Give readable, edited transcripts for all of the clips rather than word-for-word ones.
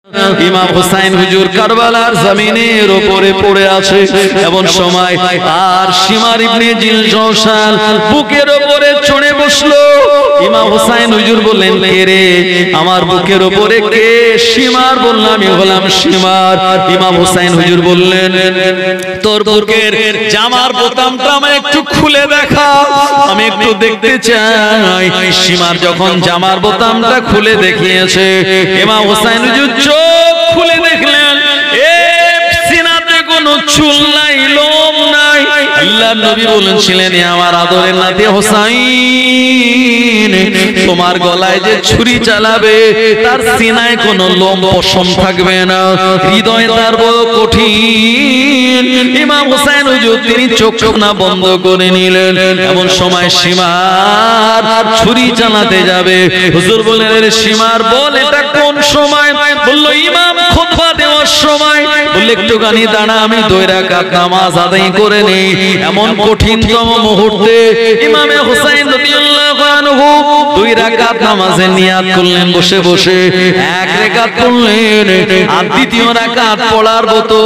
ইমাম হুসাইন হুজুর কারবালার জমিনের উপরে পড়ে আছে এমন সময় আর শিমার ইবনে জিলজওশান বুকের উপরে চড়ে বসলো। ইমাম হুসাইন হুজুর বললেন, কে রে আমার বুকের উপরে কে? শিমার বললাম, আমি হলাম শিমার। ইমাম হুসাইন হুজুর বললেন, তোর বুকের জামার বোতামটা আমায় একটু খুলে দেখা, আমি একটু দেখতে চাই। শিমার যখন জামার বোতামটা খুলে দেখিয়েছে, ইমাম হুসাইন হুজুর চোখ খুলে দেখলেন সিনাতে কোনো চুল নাই, লোম নাই। আল্লাহর নবী বলেছিলেন, আমার আদরের নাতি হুসাইন, তোমার গলায় যে ছুরি চালাবে তার সিনায় কোনো লোম পশম থাকবে না, হৃদয় তার বড় কঠিন। ইমাম হুসাইন হুজুর তিনি চোখ না বন্ধ করে নিলেন। এমন সময় শিমার ছুরি চালাতে যাবে। হুজুর বললেন, রে শিমার বল এটা কোন সময়? বললো, ইমাম খুতবা দেওয়ার সময়। বললে, একটুখানি দাঁড়া, আমি 2 রাকাত নামাজ আদায় করে নেই। এমন কঠিনতম মুহূর্তে ইমামে হুসাইন রাদিয়াল্লাহু আনহু 2 রাকাত নামাজের নিয়াত করলেন বসে বসে। 1 রাকাত পড়লেন, আর 2য় রাকাত পড়ার মতো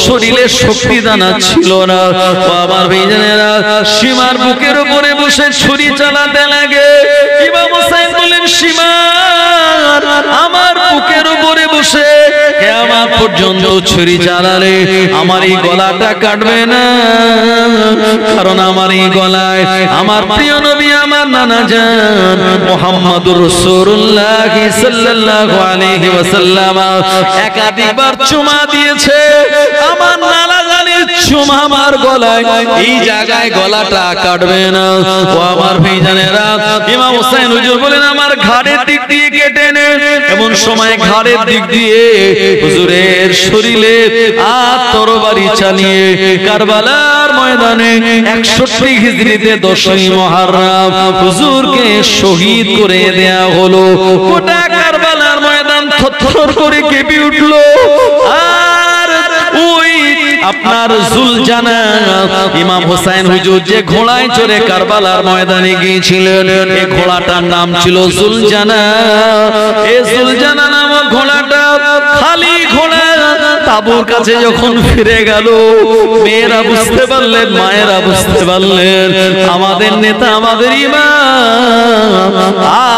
শরীরে শক্তি দানা ছিল না। বাবার ভাইজানেরা, সীমার বুকের উপরে বসে ছুরি চালাতে লাগে। ইমাম হুসাইন বলেন, সীমার আমার বুকের উপরে বসে কিয়ামত পর্যন্ত ছুরি চালালে আমার এই গলাটা কাটবে না, কারণ আমার এই গলায় আমার প্রিয় নবী আমার নানা জান মুহাম্মদুর রাসূলুল্লাহ সাল্লাল্লাহু আলাইহি ওয়াসাল্লাম একাধিকবার চুমা দিয়েছে। আমার নানা জানের চুমা আমার গলায়, এই জায়গায় গলাটা কাটবে না। ও আমার ভাইজানেরা, ইমাম হুসাইন হুজুর বলেন, আমার ঘাড়ের দিক দিয়ে কেটে নে। এমন সময় ঘাড়ের দিক দিয়ে হুজুরের শরীরে আর তরবারি চালিয়ে কারবালার ময়দানে 61 হিজরিতে 10ই মুহররম হুজুরকে শহীদ করে দেয়া হলো। গোটা কারবালার ময়দান থরথর করে কেঁপে উঠলো। আর ওই আপনার জুলজানা ইমাম হুসাইন হুজুর যে ঘোড়ায় চড়ে কারবালার ময়দানে গিয়েছিলেন, এই ঘোড়াটার নাম ছিল জুলজানা। এই জুলজানা নামক ঘোড়াটা খালি ঘোড়া। তাবুর কাছে যখন ফিরে গেল, মেয়েরা বুঝতে পারলেন, মায়েরা বুঝতে পারলেন আমাদের নেতা, আমাদের ইমাম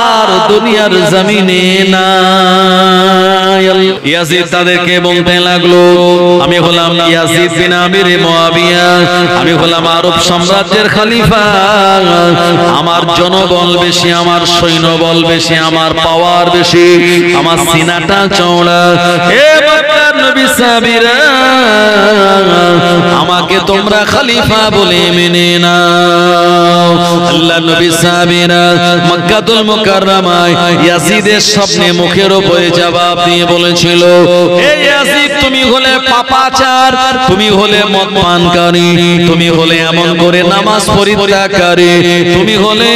আর দুনিয়ার জমিনে নাই। ইয়াজিদ তাদেরকে বলতে লাগলো, আমি হলাম ইয়াজিদ বিন আমির মুয়াবিয়া, আমি হলাম আরব সাম্রাজ্যের খলিফা। আমার জনবল বেশি, আমার সৈন্যবল বেশি, আমার পাওয়ার বেশি, আমার সিনাটা চওড়া। হে মক্কার নবী সাহাবীরা, আমাকে তোমরা খলিফা বলে মেনে নাও। আল্লাহর নবী সাহাবীরা মক্কাতুল মুকাররমায় ইয়াজিদের সামনে মুখের উপরে জবাব দিয়ে বলেছিল, হে ইয়াজিদ, তুমি হলে পাপাচার, তুমি হলে মদ পানকারী, তুমি হলে এমন করে নামাজ পরিত্যাগকারী, তুমি হলে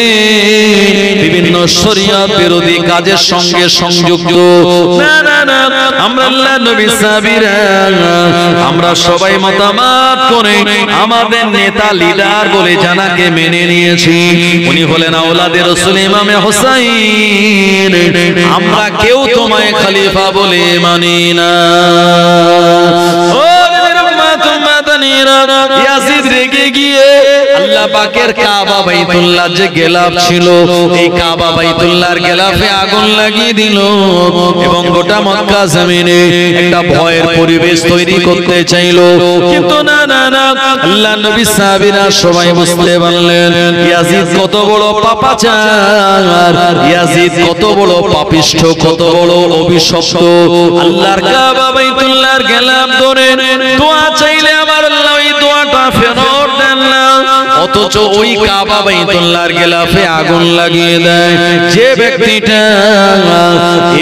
বিভিন্ন শরীয়ত বিরোধী কাজের সঙ্গে সংযুক্ত। না না না, আমরা আল্লাহর নবী সাহাবীরা আমরা সবাই মতামত করে আমাদের নেতা লিডার বলে জানাকে মেনে নিয়েছি। উনি হলেন আওলাদে রাসূল ইমামে হুসাইন। আমরা কেউ তোমায় খলিফা বলে মানি না। ইয়াজিদ রেগে গিয়ে আল্লাহ পাকের কাবা বাইতুল্লাহ যে গেলাফ ছিল, এই কাবা বাইতুল্লাহর গেলাফে আগুন লাগিয়ে দিল এবং গোটা মক্কা জমিনে একটা ভয়ের পরিবেশ তৈরি করতে চাইলো। কিন্তু না না না, আল্লাহর নবী সাহাবীরা সবাই বুঝতে পারলেন ইয়াজিদ কত বড় পাপাচার, ইয়াজিদ কত বড় পাপিষ্ঠ, কত বড় অভিশপ্ত। আল্লাহর কাবা বাইতুল্লাহর গেলাফ ধরে দোয়া চাইলে আমার আল্লাহ ওই দোয়াটা ফেরত দেন না, অথচ ওই কাবা বাইতুল্লাহর গেলাফে আগুন লাগিয়ে দেয়। যে ব্যক্তিটা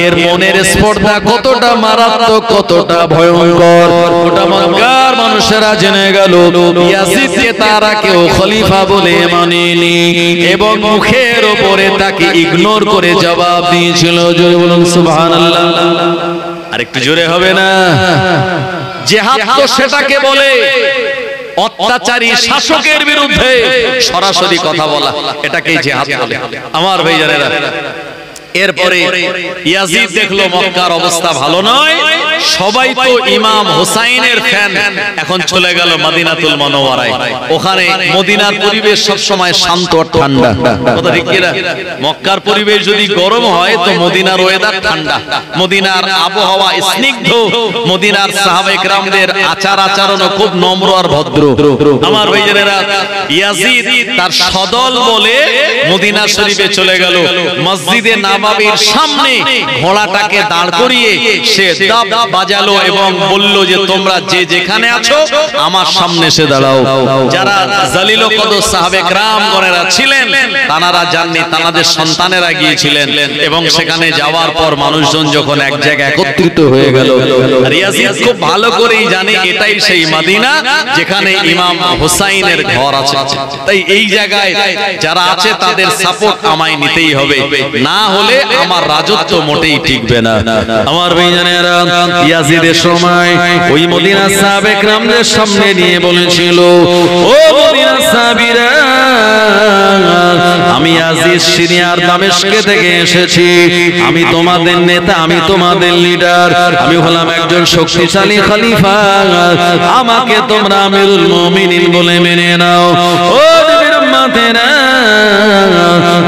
এর মনের স্পর্ধা কতটা মারাত্মক, কতটা ভয়ঙ্কর, গোটা মক্কার মানুষেরা জেনে গেল ইয়াজিদকে তারা কেউ খলিফা বলে মানেনি এবং মুখের উপরে তাকে ইগনোর করে জবাব দিয়েছিল। জোরে বলুন সুবহানাল্লাহ। আরেকটু জোরে হবে না? জিহাদ তো সেটাকে বলে অত্যাচারী শাসকের বিরুদ্ধে সরাসরি কথা বলা, এটাকেই জিহাদ বলে। আমার ভাইজানেরা, এরপরে ইয়াজিদ দেখলো মক্কার অবস্থা ভালো নয়, সবাই তো ইমাম হুসাইনের ফ্যান, এখন চলে গেল মদিনাতুল মুনাওয়ারায়। ওখানে মদিনার পরিবেশ সব সময় শান্ত আর ঠান্ডা, কথা ঠিক কি না? মক্কার পরিবেশ যদি গরম হয় তো মদিনার ওয়েদার ঠান্ডা, মদিনার আবহাওয়া স্নিগ্ধ, মদিনার সাহাবায়ে কেরামদের আচার আচরণ খুব নম্র আর ভদ্র। আমার ভাইজানেরা, ইয়াজিদ তার সদল বলে মদিনা শরীফে চলে গেল। মসজিদে নববীর সামনে ঘোড়াটাকে দাঁড় করিয়ে সে দাব বাজালো এবং বলল যে তোমরা যে যেখানে আছো আমার সামনে এসে দাঁড়াও। যারা জালিল কদর সাহাবে کرامগণেরা ছিলেন তানারা জাননি, তানাদের সন্তানেরা গিয়েছিলেন এবং সেখানে যাওয়ার পর মানুষজন যখন এক জায়গায় একত্রিত হয়ে গেল, আর ইয়াজিদ খুব ভালো করেই জানে এটাই সেই মদিনা যেখানে ইমাম হুসাইনের ঘর আছে। তাই এই জায়গায় যারা আছে তাদের সাপোর্ট আমায় নিতেই হবে, না হলে আমার রাজত্ব মোটেই টিকবে না। আমার ভাইজানেরা, ইয়াজিদের সময় ওই মদিনার সাহাবে کرامদের সামনে নিয়ে বলেছিল, ও মদিনার সাহাবীরা, আমি ইয়াজিদ সিরিয়ার দামেস্কে থেকে এসেছি, আমি তোমাদের নেতা, আমি তোমাদের লিডার, আমি হলাম একজন শক্তিশালী খলিফা, আমাকে তোমরা আমিরুল মুমিনিন বলে মেনে নাও। ও নবীর উম্মতেরা,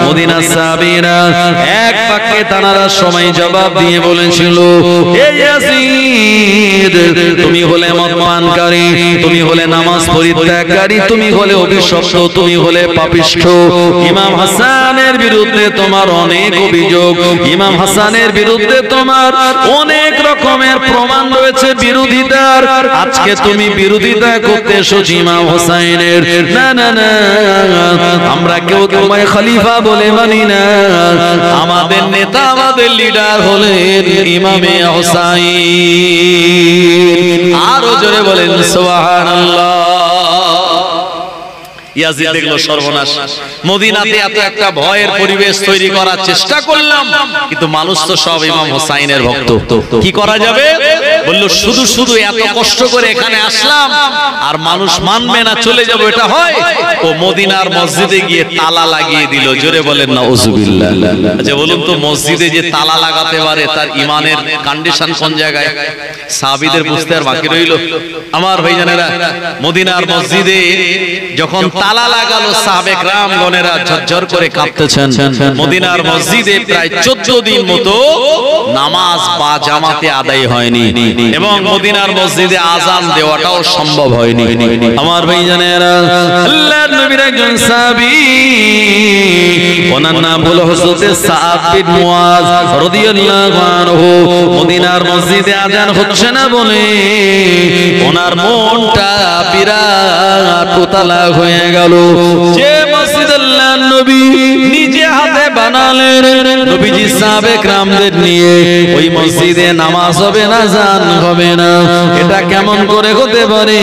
মদিনার সাহাবীরা এক বাক্যে তানারা সময় জবাব দিয়ে বলেছিল, হে ইয়াজিদ, তুমি হলে মদপানকারী, তুমি হলে নামাজ পরিত্যাগকারী, তুমি হলে অভিশপ্ত, তুমি হলে পাপিষ্ঠ। ইমাম হাসানের বিরুদ্ধে তোমার অনেক অভিযোগ, ইমাম হাসানের বিরুদ্ধে তোমার অনেক রকমের প্রমাণ রয়েছে বিরোধিতার, আজকে তুমি বিরোধিতা করতে এসেছো ইমাম হোসাইনের। না না না, আমরা কেউ তোমায় খলিফা বলে মানি না, আমাদের নেতা, আমাদের লিডার হলেন ইমামে হুসাইন। আরো জোরে বলেন সুবহানাল্লাহ। ইয়াজিদ দেখলো সর্বনাশ, মদিনাতে এত একটা ভয়ের পরিবেশ তৈরি করার চেষ্টা করলাম, কিন্তু মানুষ তো সব ইমাম হুসাইনের ভক্ত, কি করা যাবে? বলল শুধু শুধু এত কষ্ট করে এখানে আসলাম আর মানুষ মানবে না, চলে যাব, এটা হয়? ও মদিনার মসজিদে গিয়ে তালা লাগিয়ে দিল। জোরে বলেন নাউজুবিল্লাহ। আচ্ছা বলুন তো, মসজিদে যে তালা লাগাতে পারে তার ইমানের কন্ডিশন কোন জায়গায়? সাহাবীদের বুঝতে আর বাকি রইল? আমার ভাইজানেরা, মদিনার মসজিদে যখন তালা লাগালো সাহাবে کرامগণেরা ঝরঝর করে কাঁপতেছেন। মদিনার মসজিদে প্রায় 14 দিন মতো নামাজ বা জামাতে আদায় হয়নি এবং মদিনার মসজিদে আযান দেওয়াটাও সম্ভব হয়নি। আমার ভাইজানেরা, আল্লাহর নবীর একজন সাহাবী, ওনার নাম হলো হযরত সাআদ বিন মুআজ রাদিয়াল্লাহু আনহু, মদিনার মসজিদে আযান হচ্ছে না বলে ওনার মনটা বিরাট উতালা হয়ে গেল। যে মসজিদ আল্লাহর নবী নিজে হাতে বানালেন, নবীজি সাহাবে کرامদের নিয়ে ওই মসজিদে নামাজ হবে না, আযান হবে না, এটা কেমন করে হতে পারে?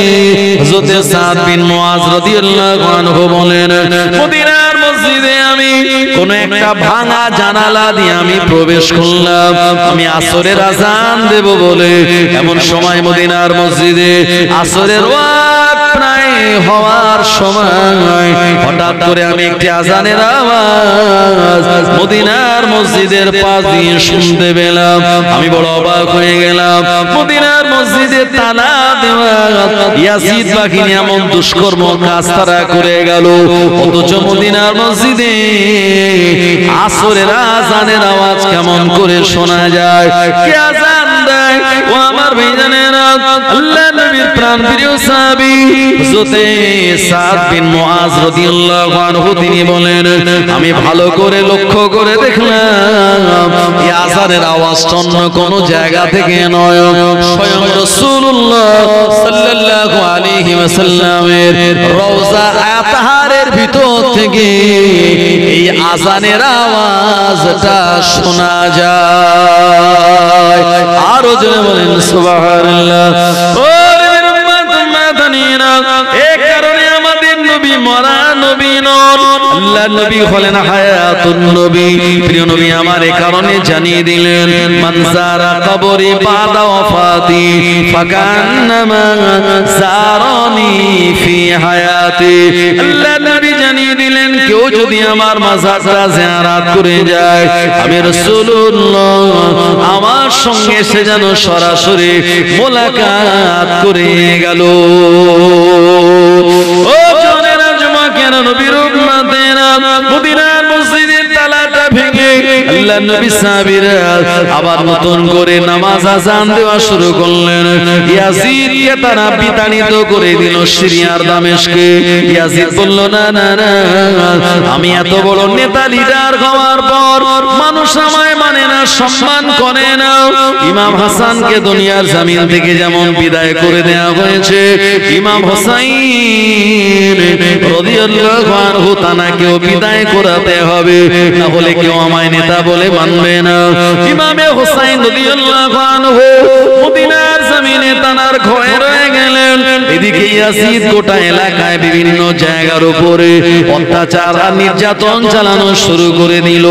হযরত সাআদ বিন মুআজ রাদিয়াল্লাহু আনহু বলেন, মদিনার মসজিদে আমি কোন একটা ভাঙা জানালা দিয়ে আমি প্রবেশ করলাম, আমি আসরের আযান দেব বলে। এমন সময় মদিনার মসজিদে আসরের ওয়াক্ত প্রায় হওয়ার সময় হঠাৎ করে আমি একটি আযানের আওয়াজ মদিনার মসজিদের পাশ দিয়ে শুনতে পেলাম। আমি বড় অবাক হয়ে গেলাম। মদিনার মসজিদে তালা দেওয়া ইয়াজিদ বাহিনী এমন দুষ্কর্ম কাজ তারা করে গেল, অথচ মদিনার মসজিদে আসরের আযানের আওয়াজ কেমন করে শোনা যায়? কে আযান দেয়? ও আমার ভাইজানেরা, আল্লাহর নবীর প্রাণপ্রিয় সাহাবী হযরত সাআদ বিন মুআজ রাদিয়াল্লাহু আনহু তিনি বলেন, আমি ভালো করে লক্ষ্য করে দেখলাম এই আযানের আওয়াজটা অন্য কোন জায়গা থেকে নয়, স্বয়ং রাসূলুল্লাহ সাল্লাল্লাহু আলাইহি ওয়াসাল্লামের রওজা আতহারের ভিতর থেকে এই আযানের আওয়াজটা শোনা যায়। আরো জোরে বলেন সুবহানাল্লাহ। এই কারণে আমাদের নবী মরা নবী নন, আল্লাহ নবী হলেন হায়াতুন নবী। প্রিয় নবী আমার এই কারণে জানিয়ে দিলেন, মান যারা কবরি বাদা ওয়াফাতি ফাকান্নামা যারানি ফি হায়াতি। আল্লাহ নবী জানিয়ে দিলেন, কেউ যদি আমার মাজারটা জিয়ারত করে যায়, আমি রাসূলুল্লাহ আমার সঙ্গে সে যেন সরাসরি মোলাকাত করে গেল। ও জানেন যুবকেরা, নবীর উম্মতেরা, মদিনার মসজিদের তালাটা ভেঙে আল্লাহ নবী সাহাবীরা আবার নতুন করে নামাজ আযান দেওয়া শুরু করলেন। ইয়াজিদকে তারা বিতাড়িত করে দিল সিরিয়ার দামেস্কে। ইয়াজিদ বলল, না না না, আমি এত বড় নেতা লিডার হওয়ার পর মানুষ আমায় মানে না, সম্মান করে না। ইমাম হাসানকে দুনিয়ার জমিন থেকে যেমন বিদায় করে দেওয়া হয়েছে, ইমাম হুসাইন রাদিয়াল্লাহু আনহু তানাকেও বিদায় করাতে হবে, না হলে কেউ আমায় নেতা বলে মানবে না। ইমামে হুসাইন রাদিয়াল্লাহু আনহু মদিনার জমিনে তানার ঘরে রয়ে গেলেন। এদিকে ইয়াজিদ গোটা এলাকায় বিভিন্ন জায়গার উপরে অত্যাচার আর নির্যাতন চালানো শুরু করে দিল।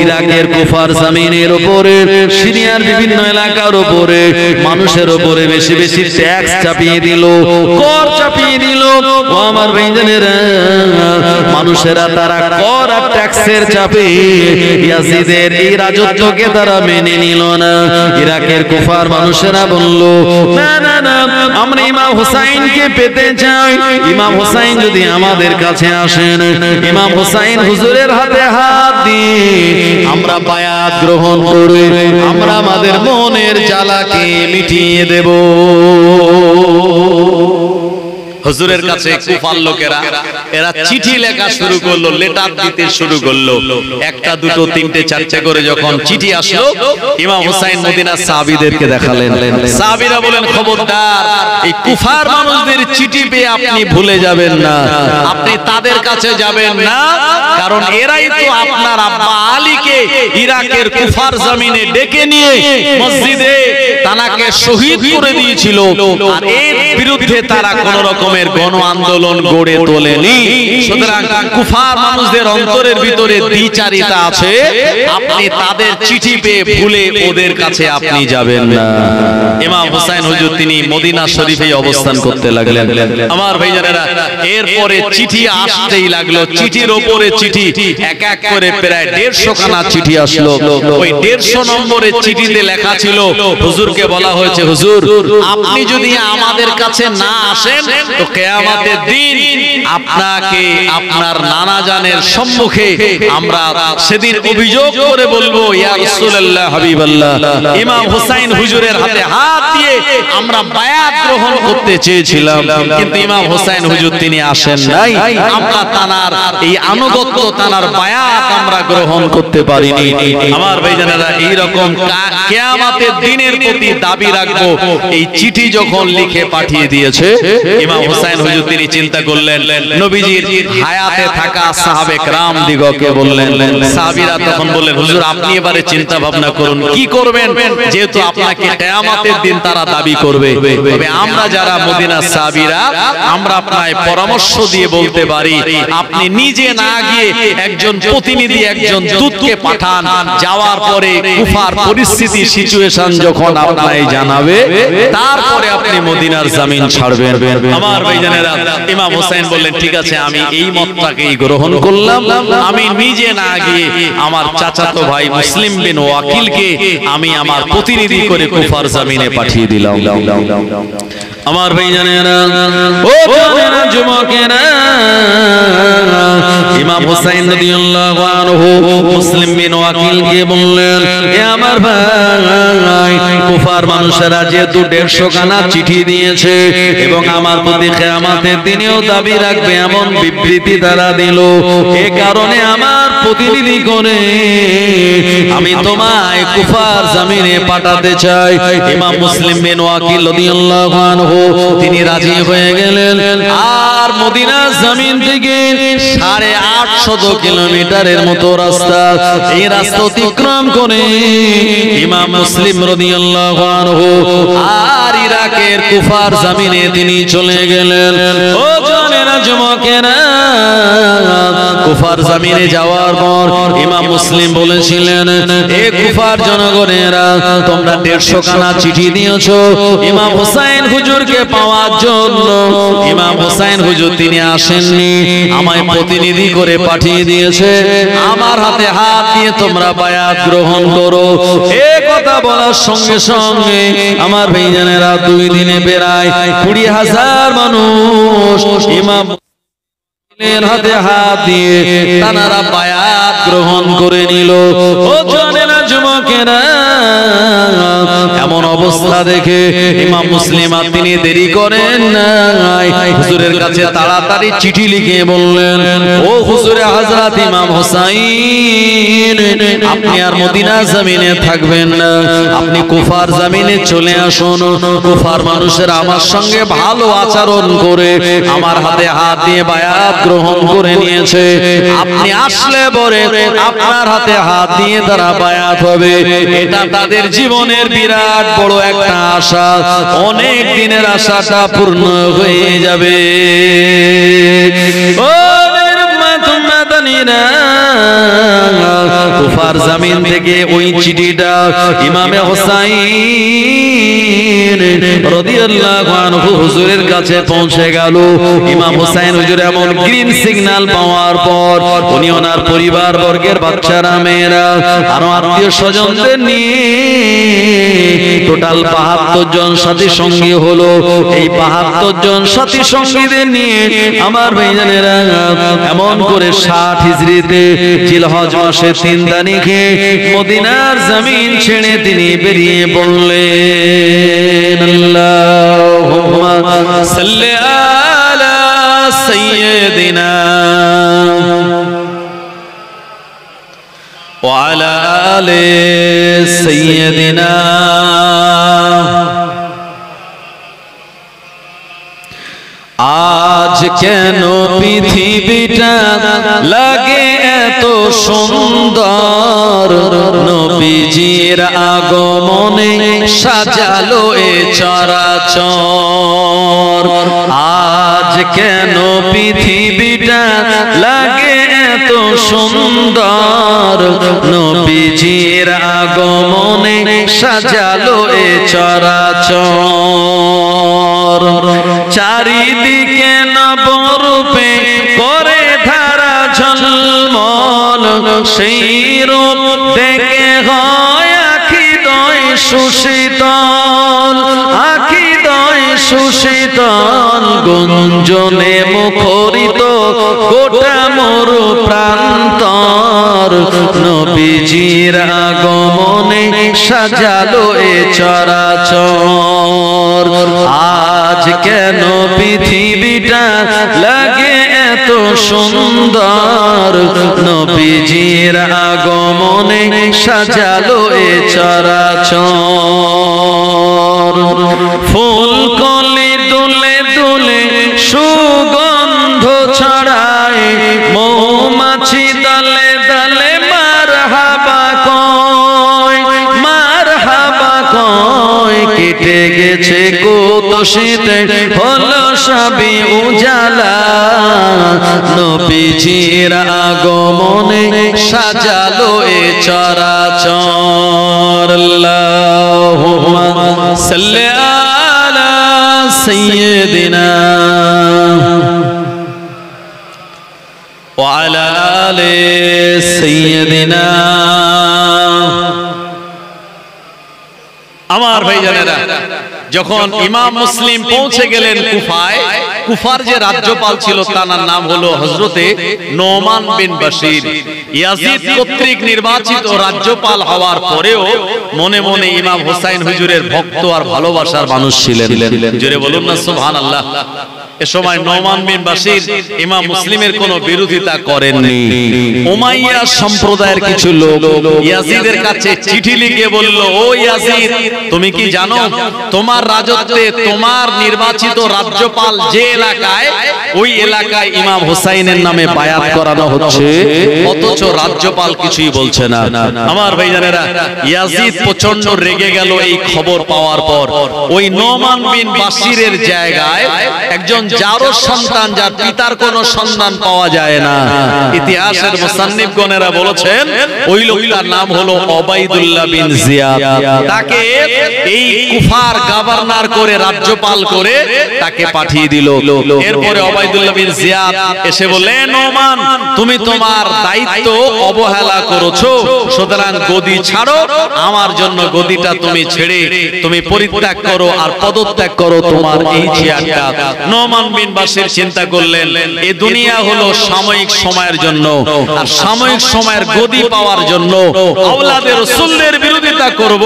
ইরাকের কুফার জমিনের উপরে, সিরিয়ার বিভিন্ন এলাকার উপরে মানুষের উপরে বেশি বেশি ট্যাক্স চাপিয়ে দিল, কর চাপিয়ে দিল। ও আমার ভাইজানেরা, মানুষেরা তারা কর আর ট্যাক্সের চাপে ইয়াজিদের এই রাজত্বকে তারা মেনে নিল না। ইরাকের কুফার মানুষেরা বলল, না না না, আমরা ইমাম হুসাইনকে পেতে চাই। ইমাম হুসাইন যদি আমাদের কাছে আসেন, ইমাম হুসাইন হুজুরের হাতে হাত দিয়ে আমরা বায়াত গ্রহণ করে আমরা আমাদের মনের জ্বালাকে মিটিয়ে দেব। হুজুরের কাছে কুফার লোকেরা এরা চিঠি লেখা শুরু করলো, লেটার দিতে শুরু করলো। একটা দুটো তিনটে চারটে করে যখন চিঠি আসলো, ইমাম হুসাইন মদিনার সাহাবীদেরকে দেখালেন। সাহাবীরা বলেন, খবরদার, এই কুফার মানুষদের চিঠি পেয়ে আপনি ভুলে যাবেন না, আপনি তাদের কাছে যাবেন না, কারণ এরাই তো আপনার আব্বা আলীকে ইরাকের কুফার জমিনে ডেকে নিয়ে মসজিদে তানাকে শহীদ করে দিয়েছিল। আর এর বিরুদ্ধে তারা কোন রকমের গণ আন্দোলন গড়ে তোলেনি। সুতরাং কুফার মানুষদের অন্তরের ভিতরে দ্বিচারিতা আছে, আপনি তাদের চিঠি পেয়ে ভুলে ওদের কাছে আপনি যাবেন না। ইমাম হুসাইন হুজুর তিনি মদিনা শরীফে অবস্থান করতে লাগলেন। আমার ভাইজানেরা, এরপরে চিঠি আসতেই লাগলো, চিঠির ওপরে চিঠি, এক এক করে প্রায় 150 খানা চিঠি আসলো। ওই 150 নম্বরের চিঠিতে লেখা ছিল, হুজুরকে বলা হয়েছে, হুজুর আপনি যদি আমাদের কাছে না আসেন তো কিয়ামতের দিন আপনাকে আপনার নানা জানের সম্মুখে আমরা সেদিন অভিযোগ করে বলবো, ইয়া রাসূলুল্লাহ হাবিবাল্লাহ, ইমাম হুসাইন হুজুরের হাতে হাত দিয়ে আমরা বায়াত গ্রহণ করতে চেয়েছিলাম, কিন্তু ইমাম হুসাইন হুজুর তিনি আসেন নাই। আমরা তানার এই আনুগত্য, তানার বায়াত আমরা গ্রহণ করতে পারিনি। আমার ভাইজানেরা, এই রকম কিয়ামতের দিনের প্রতি দাবি রাখবো। এই চিঠি যখন লিখে পাঠিয়ে দিয়েছে, ইমাম হুসাইন হুজুর তিনি চিন্তা করলেন, নবীজির হায়াতে থাকা সাহাবে کرام দিগকে বললেন। সাহাবীরা তখন বললেন, হুজুর আপনি এবারে চিন্তা ভাবনা করুন কি করবেন, যেহেতু আপনাকে কিয়ামতের দিন তারা দাবি করবে। তবে আমরা যারা মদিনার সাহাবীরা, আমরা আপনাকে পরামর্শ দিয়ে বলতে পারি, আপনি নিজে না গিয়ে একজন প্রতিনিধি, একজন দূতকে পাঠান। যাওয়ার পরে কুফার পরিস্থিতি, সিচুয়েশন যখন আপনাকে জানাবে, তারপরে আপনি মদিনার জমিন ছাড়বেন। আমার ভাইজানেরা, ইমাম হুসাইন বললেন, ঠিক আছে, আমি এই মতটাকেই গ্রহণ করলাম। আমি নিজে না গিয়ে আমার চাচাতো ভাই মুসলিম বিন ওয়াকিলকে আমি আমার প্রতিনিধি করে কুফার জমিনে পাঠিয়ে দিলাম। আমার ভাইজানেরা, ও জানেরা, যুবকেরা, ইমাম হুসাইন রাদিয়াল্লাহু আনহু মুসলিম বিন ওয়াকিলকে বললেন, এ আমার ভাই, কুফার মানুষেরা যেহেতু 150 খানা চিঠি দিয়েছে এবং আমার প্রতি কিয়ামতের দিনেও দাবি রাখবে এমন বিবৃতি তারা দিল, এ কারণে আমার প্রতিনিধি করে আমি তোমায় কুফার জমিনে পাঠাতে চাই। ইমাম মুসলিম বিন ওয়াকিল রাদিয়াল্লাহু আনহু তিনি রাজি হয়ে গেলেন। আর মদিনা জমিন থেকে 850 কিলোমিটারের মতো রাস্তা, এই রাস্তা অতিক্রম করে ইমাম মুসলিম রাদিয়াল্লাহু আনহু আর ইরাকের কুফার জমিনে তিনি চলে গেলেন। ও জানেরা, যুবকেরা, কুফার জমিনে যাওয়ার পর ইমাম মুসলিম বলেছিলেন, এ কুফার জনগণেরা তোমরা 150 খানা চিঠি দিয়েছো ইমাম হুসাইন হুজুরকে পাওয়ার জন্য। ইমাম হুসাইন হুজুর তিনি আসেননি, আমায় প্রতিনিধি করে পাঠিয়ে দিয়েছে, আমার হাতে হাত দিয়ে তোমরা বায়াত গ্রহণ করো। এই কথা বলার সঙ্গে সঙ্গে আমার ভাইজানেরা 2 দিনে প্রায় 20,000 মানুষ ইমাম হাতে হাত দিয়ে তারা বায়াত গ্রহণ করে নিল। ও জানেনা যুবকেরা, এমন অবস্থা দেখে ইমাম মুসলিম আর তিনি দেরি করেন নাই, হুজুরের কাছে তাড়াতাড়ি চিঠি লিখে বললেন, ও হুজুরে হযরত ইমাম হুসাইন, আপনি আর মদিনা জমিনে থাকবেন না, আপনি কুফার জমিনে চলে আসুন। কুফার মানুষেরা আমার সঙ্গে ভালো আচরণ করে আমার হাতে হাত দিয়ে বায়াত গ্রহণ করে নিয়েছে, আপনি আসলে পরে আপনার হাতে হাত দিয়ে তারা বায়াত হবে। এটা তাদের জীবনের বিরাট বড় একটা আশা, অনেক দিনের আশাটা পূর্ণ হয়ে যাবে। ও কুফার জমিন থেকে ওই চিঠিটা ইমামে হুসাইন রাদিয়াল্লাহু আনহু হুজুরের কাছে পৌঁছে গেল। ইমাম হুসাইন হুজুর এমন গ্রিন সিগন্যাল পাওয়ার পর উনি ওনার পরিবার বর্গের বাচ্চারা, মেয়েরা আর আত্মীয় স্বজনদের নিয়ে টোটাল 72 জন সাথী সঙ্গী হলো। এই 72 জন সাথী সঙ্গীদের নিয়ে আমার ভাইজানেরা এমন করে 60 হিজরিতে জিলহজ মাসের 3 তারিখে মদিনার জমিন ছেড়ে তিনি বেরিয়ে পড়লেন। আল্লাহুম্মা সাল্লি আলা সাইয়্যিদিনা ওয়া আলা আলি সাইয়্যিদিনা। আজ কেন পৃথিবীটা লাগে এত সুন্দর, নবীজির আগমনে সাজালো এ চরাচর। আজ কেন পৃথিবীটা লাগে এত সুন্দর, নবীজির আগমনে সাজালো এ চরাচর। চারিদিকে নবরূপে করে ধারা ঝলমল, সেই রূপ দেখে হয় আখি দয় সুশীতল, আখি দয় সুশীতল। গুঞ্জনে মুখরিত গোটা মরু প্রান্তর, নবীজির আগমনে সাজালো এ চরাচর। আজ কেন পৃথিবীটা লাগে এত সুন্দর, নবীজির আগমনে সাজালো এ চরাচর। ফুল কলি দুলে দুলে সুগন্ধ ছড়ায়, মৌমাছি দলে দলে মারহাবা কয়, মারহাবা কয়। কেটে গেছে কত শীতে হলো সবই উজালা, নবীজির আগমনে সাজালো এ চরাচর। আল্লাহুম্মা সাল্লি আলা সাইয়্যিদিনা ওয়া আলা আলি সাইয়্যিদিনা। আমার ভাইজানেরা, যখন ইমাম মুসলিম পৌঁছে গেলেন কুফায়, কুফার যে রাজ্যপাল ছিল তার নাম হলো হযরতে নোমান বিন বশির। ইয়াজিদ কর্তৃক নির্বাচিত রাজ্যপাল হওয়ার পরেও মনে মনে ইমাম হুসাইন হুজুরের ভক্ত আর ভালোবাসার মানুষ ছিলেন। জোরে বলুন না সুবহানাল্লাহ। এ সময় নোমান বিন বশির ইমাম মুসলিমের কোনো বিরোধিতা করেননি। উমাইয়া সম্প্রদায়ের কিছু লোক ইয়াজিদের কাছে চিঠি লিখে বলল, ও ইয়াজিদ, তুমি কি জানো তোমার রাজত্বে তোমার নির্বাচিত রাজ্যপাল যে এলাকায়, ওই এলাকায় ইমাম হুসাইনের নামে বায়াত করানো হচ্ছে, অথচ রাজ্যপাল কিছুই বলছে না। আমার ভাইজানেরা, ইয়াজিদ প্রচন্ড রেগে গেল এই খবর পাওয়ার পর। ওই নোমান বিন বশিরের জায়গায় একজন যারও সন্তান, যার পিতার কোনো সন্তান পাওয়া যায় না। ইতিহাসের মুসান্নিফগণেরা বলেছেন ওই লোকটার নাম হলো ওবাইদুল্লাহ বিন জিয়াদ। তাকে এই কুফার গভর্নর করে, রাজ্যপাল করে তাকে পাঠিয়ে দিল। এরপরে ওবাইদুল্লাহ বিন জিয়াদ এসে বললেন, নোমান তুমি তোমার দায়িত্ব অবহেলা করেছো, সুতরাং গদি ছাড়ো, আমার জন্য গদিটা তুমি ছেড়ে তুমি পরিত্যাগ করো আর পদত্যাগ করো তোমার এই চেয়ারটা। নোমান বিন বাশির চিন্তা করলেন এই দুনিয়া হলো সাময়িক সময়ের জন্য, আর সাময়িক সময়ের গদি পাওয়ার জন্য আওলাদে রাসূলের বিরোধিতা করব,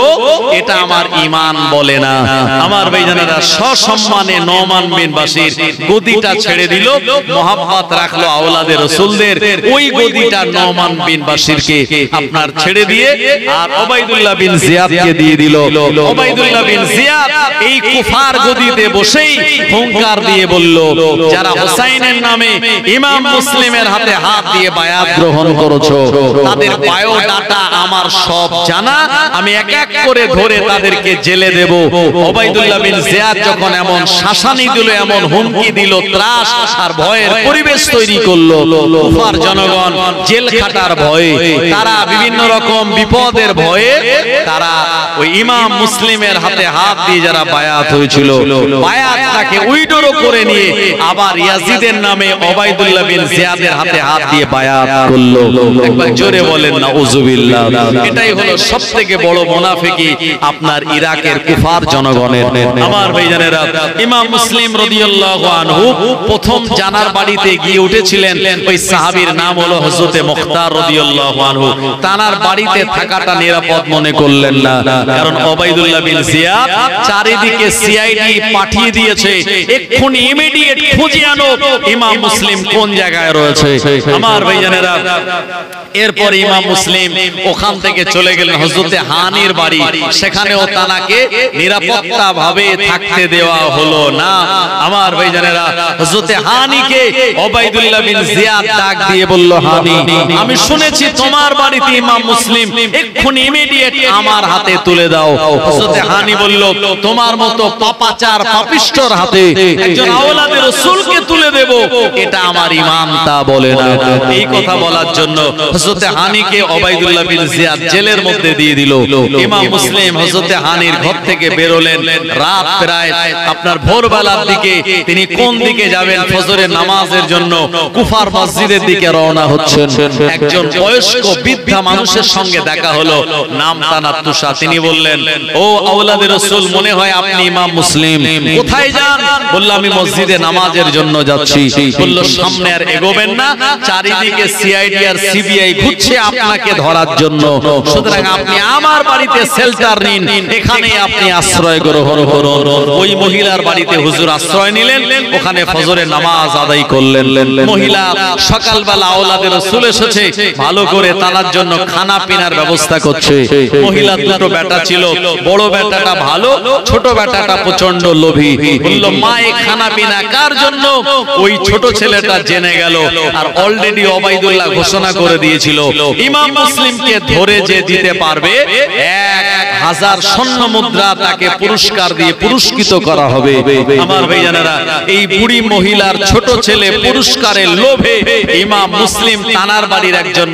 এটা আমার ঈমান বলে না। আমার ভাইজানেরা, সসম্মানে নোমান বিন বাশির গদিটা ছেড়ে দিল, মহব্বত রাখলো আওলাদে রাসূলদের, ওই গদিটা নোমান বিন বাশিরকে আপনার ছেড়ে দিয়ে আর ওবাইদুল্লাহ বিন জিয়াদকে দিয়ে দিল। ওবাইদুল্লাহ বিন জিয়াদ এই কুফার গদিতে বসেই হুঙ্কার দিয়ে বলল, যারা হুসাইনের নামে ইমাম মুসলিমের হাতে হাত দিয়ে বায়াত গ্রহণ করেছো, তাদের বায়োডাটা আমার সব জানা, আমি এক এক করে ধরে তাদেরকে জেলে দেব। ওবাইদুল্লাহ বিন জিয়াদ যখন এমন শাসানি দিল, এমন হুমকি দিল, ত্রাস আর ভয়ের পরিবেশ তৈরি করলো, কুফার জনগণ জেল খাটার ভয়ে, তারা বিভিন্ন রকম বিপদের ভয়ে তারা ওই ইমাম মুসলিমের হাতে হাত দিয়ে যারা বায়াত হয়েছিল, বায়াতটাকে উইড্রো করে নিয়ে আবার ইয়াজিদের নামে ওবাইদুল্লাহ বিন জিয়াদের হাতে হাত দিয়ে বায়াত করলো। একবার জোরে বলেন নাউজুবিল্লাহ। এটাই হলো সবথেকে বড় মুনাফিকি আপনার ইরাকের কুফার জনগণের। আমার ভাইজানেরা, ইমাম মুসলিম রাদিয়াল্লাহু আনহু প্রথম জানার বাড়িতে গিয়ে উঠেছিলেন, ওই সাহাবীর নাম হলো হযরতে মুখতার রাদিয়াল্লাহু আনহু। তানার বাড়িতে থাকাটা নিরাপদ মনে করলেন না, কারণ ওবাইদুল্লাহ বিন জিয়াদ চারিদিকে সিআইডি পাঠিয়ে দিয়েছে, এক্ষুনি ইমিডিয়েট খুঁজে আনো ইমাম মুসলিম কোন জায়গায় রয়েছে। আমার ভাইজানেরা, এরপর ইমাম মুসলিম ওখান থেকে চলে গেলেন হযরতে হানির বাড়ি, সেখানেও তানাকে নিরাপত্তা ভাবে থাকতে দেওয়া হলো না। আমার ভাইজানেরা, হযরতে হানিকে ওবাইদুল্লাহ বিন জিয়াদ ডাক দিয়ে বলল, হানি আমি শুনেছি তোমার বাড়িতে ইমাম মুসলিম, এক্ষুনি ইমিডিয়েট আমার হাতে তুলে দাও। হযরতে হানি বলল, তোমার মতো পাপাচার পাপিষ্ঠর হাতে একজন আওলাদে রাসূলকে তুলে দেব, এটা আমার ঈমান তা বলে না। এই কথা বলার জন্য হযরতে হানিকে ওবাইদুল্লাহ বিন জিয়াদ জেলের মধ্যে দিয়ে দিল। ইমাম মুসলিম হযরতে হানির ঘর থেকে বেরোলেন রাত প্রায় আপনার ভোরবেলার দিকে। তিনি কোন দিকে যাবেন? ফজরের নামাজের জন্য কুফার মসজিদের দিকে রওনা হচ্ছেন। একজন বয়স্ক বৃদ্ধা মানুষের সঙ্গে দেখা হলো, নাম তানার তুষা। তিনি বললেন, ও আওলাদে রাসূল, মনে হয় আপনি ইমাম মুসলিম, কোথায় যান? বলল, আমি মসজিদে নামাজের জন্য যাচ্ছি। বলল, সামনে আর এগোবেন না, চারিদিকে সিআইডি আর সিবিআই ঘুরছে আপনাকে ধরার জন্য, সুতরাং আপনি আমার বাড়িতে শেল্টার নিন, এখানে আপনি আশ্রয় গ্রহণ করুন। ওই মহিলার বাড়িতে হুজুর আশ্রয় নিলেন, ওখানে ফজরের নামাজ আদায় করলেন। মহিলা সকালবেলা আওলাদে রাসূল এসেছে, ভালো করে তার জন্য খানা পিনার ব্যবস্থা করছে। মহিলা দুটো বেটা ছিল, বড় বেটাটা ভালো, ছোট বেটাটা প্রচন্ড লোভী। বলল, মা এই খানা পিনা কার জন্য? ওই ছোট ছেলেটা জেনে গেল, আর অলরেডি ওবাইদুল্লাহ ঘোষণা করে দিয়েছিল, ইমাম মুসলিমকে ধরে যে দিতে পারবে 1000 স্বর্ণ মুদ্রা তাকে পুরস্কার দিয়ে পুরস্কৃত করা হবে। আমার ভাইজানেরা, এই বুড়ি মহিলার ছোট ছেলে পুরস্কারের লোভে ইমাম মুসলিম তানার বাড়ির একজন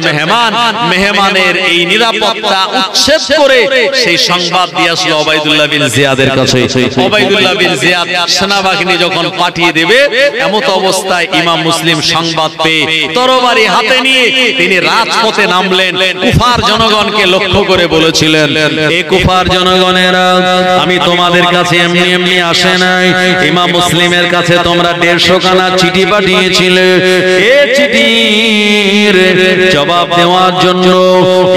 মেহমানের এই নিরাপত্তা উচ্ছেদ করে সেই সংবাদ দিয়ে আসলো ওবাইদুল্লাহ বিন জিয়াদের কাছে। ওবাইদুল্লাহ বিন জিয়াদ সেনাবাহিনী যখন পাঠিয়ে দেবে, এমত অবস্থায় ইমাম মুসলিম সংবাদ পেয়ে তরবারি হাতে নিয়ে তিনি রাজপথে নামলেন। কুফার জনগণকে লক্ষ্য করে বলেছিলেন, এই কুফার জনগণেরা, আমি তোমাদের কাছে এমনি এমনি আসে নাই, ইমাম মুসলিমের কাছে তোমরা 150 খানা চিঠি পাঠিয়েছিলে। এই চিঠির জবাব দেওয়ার জন্য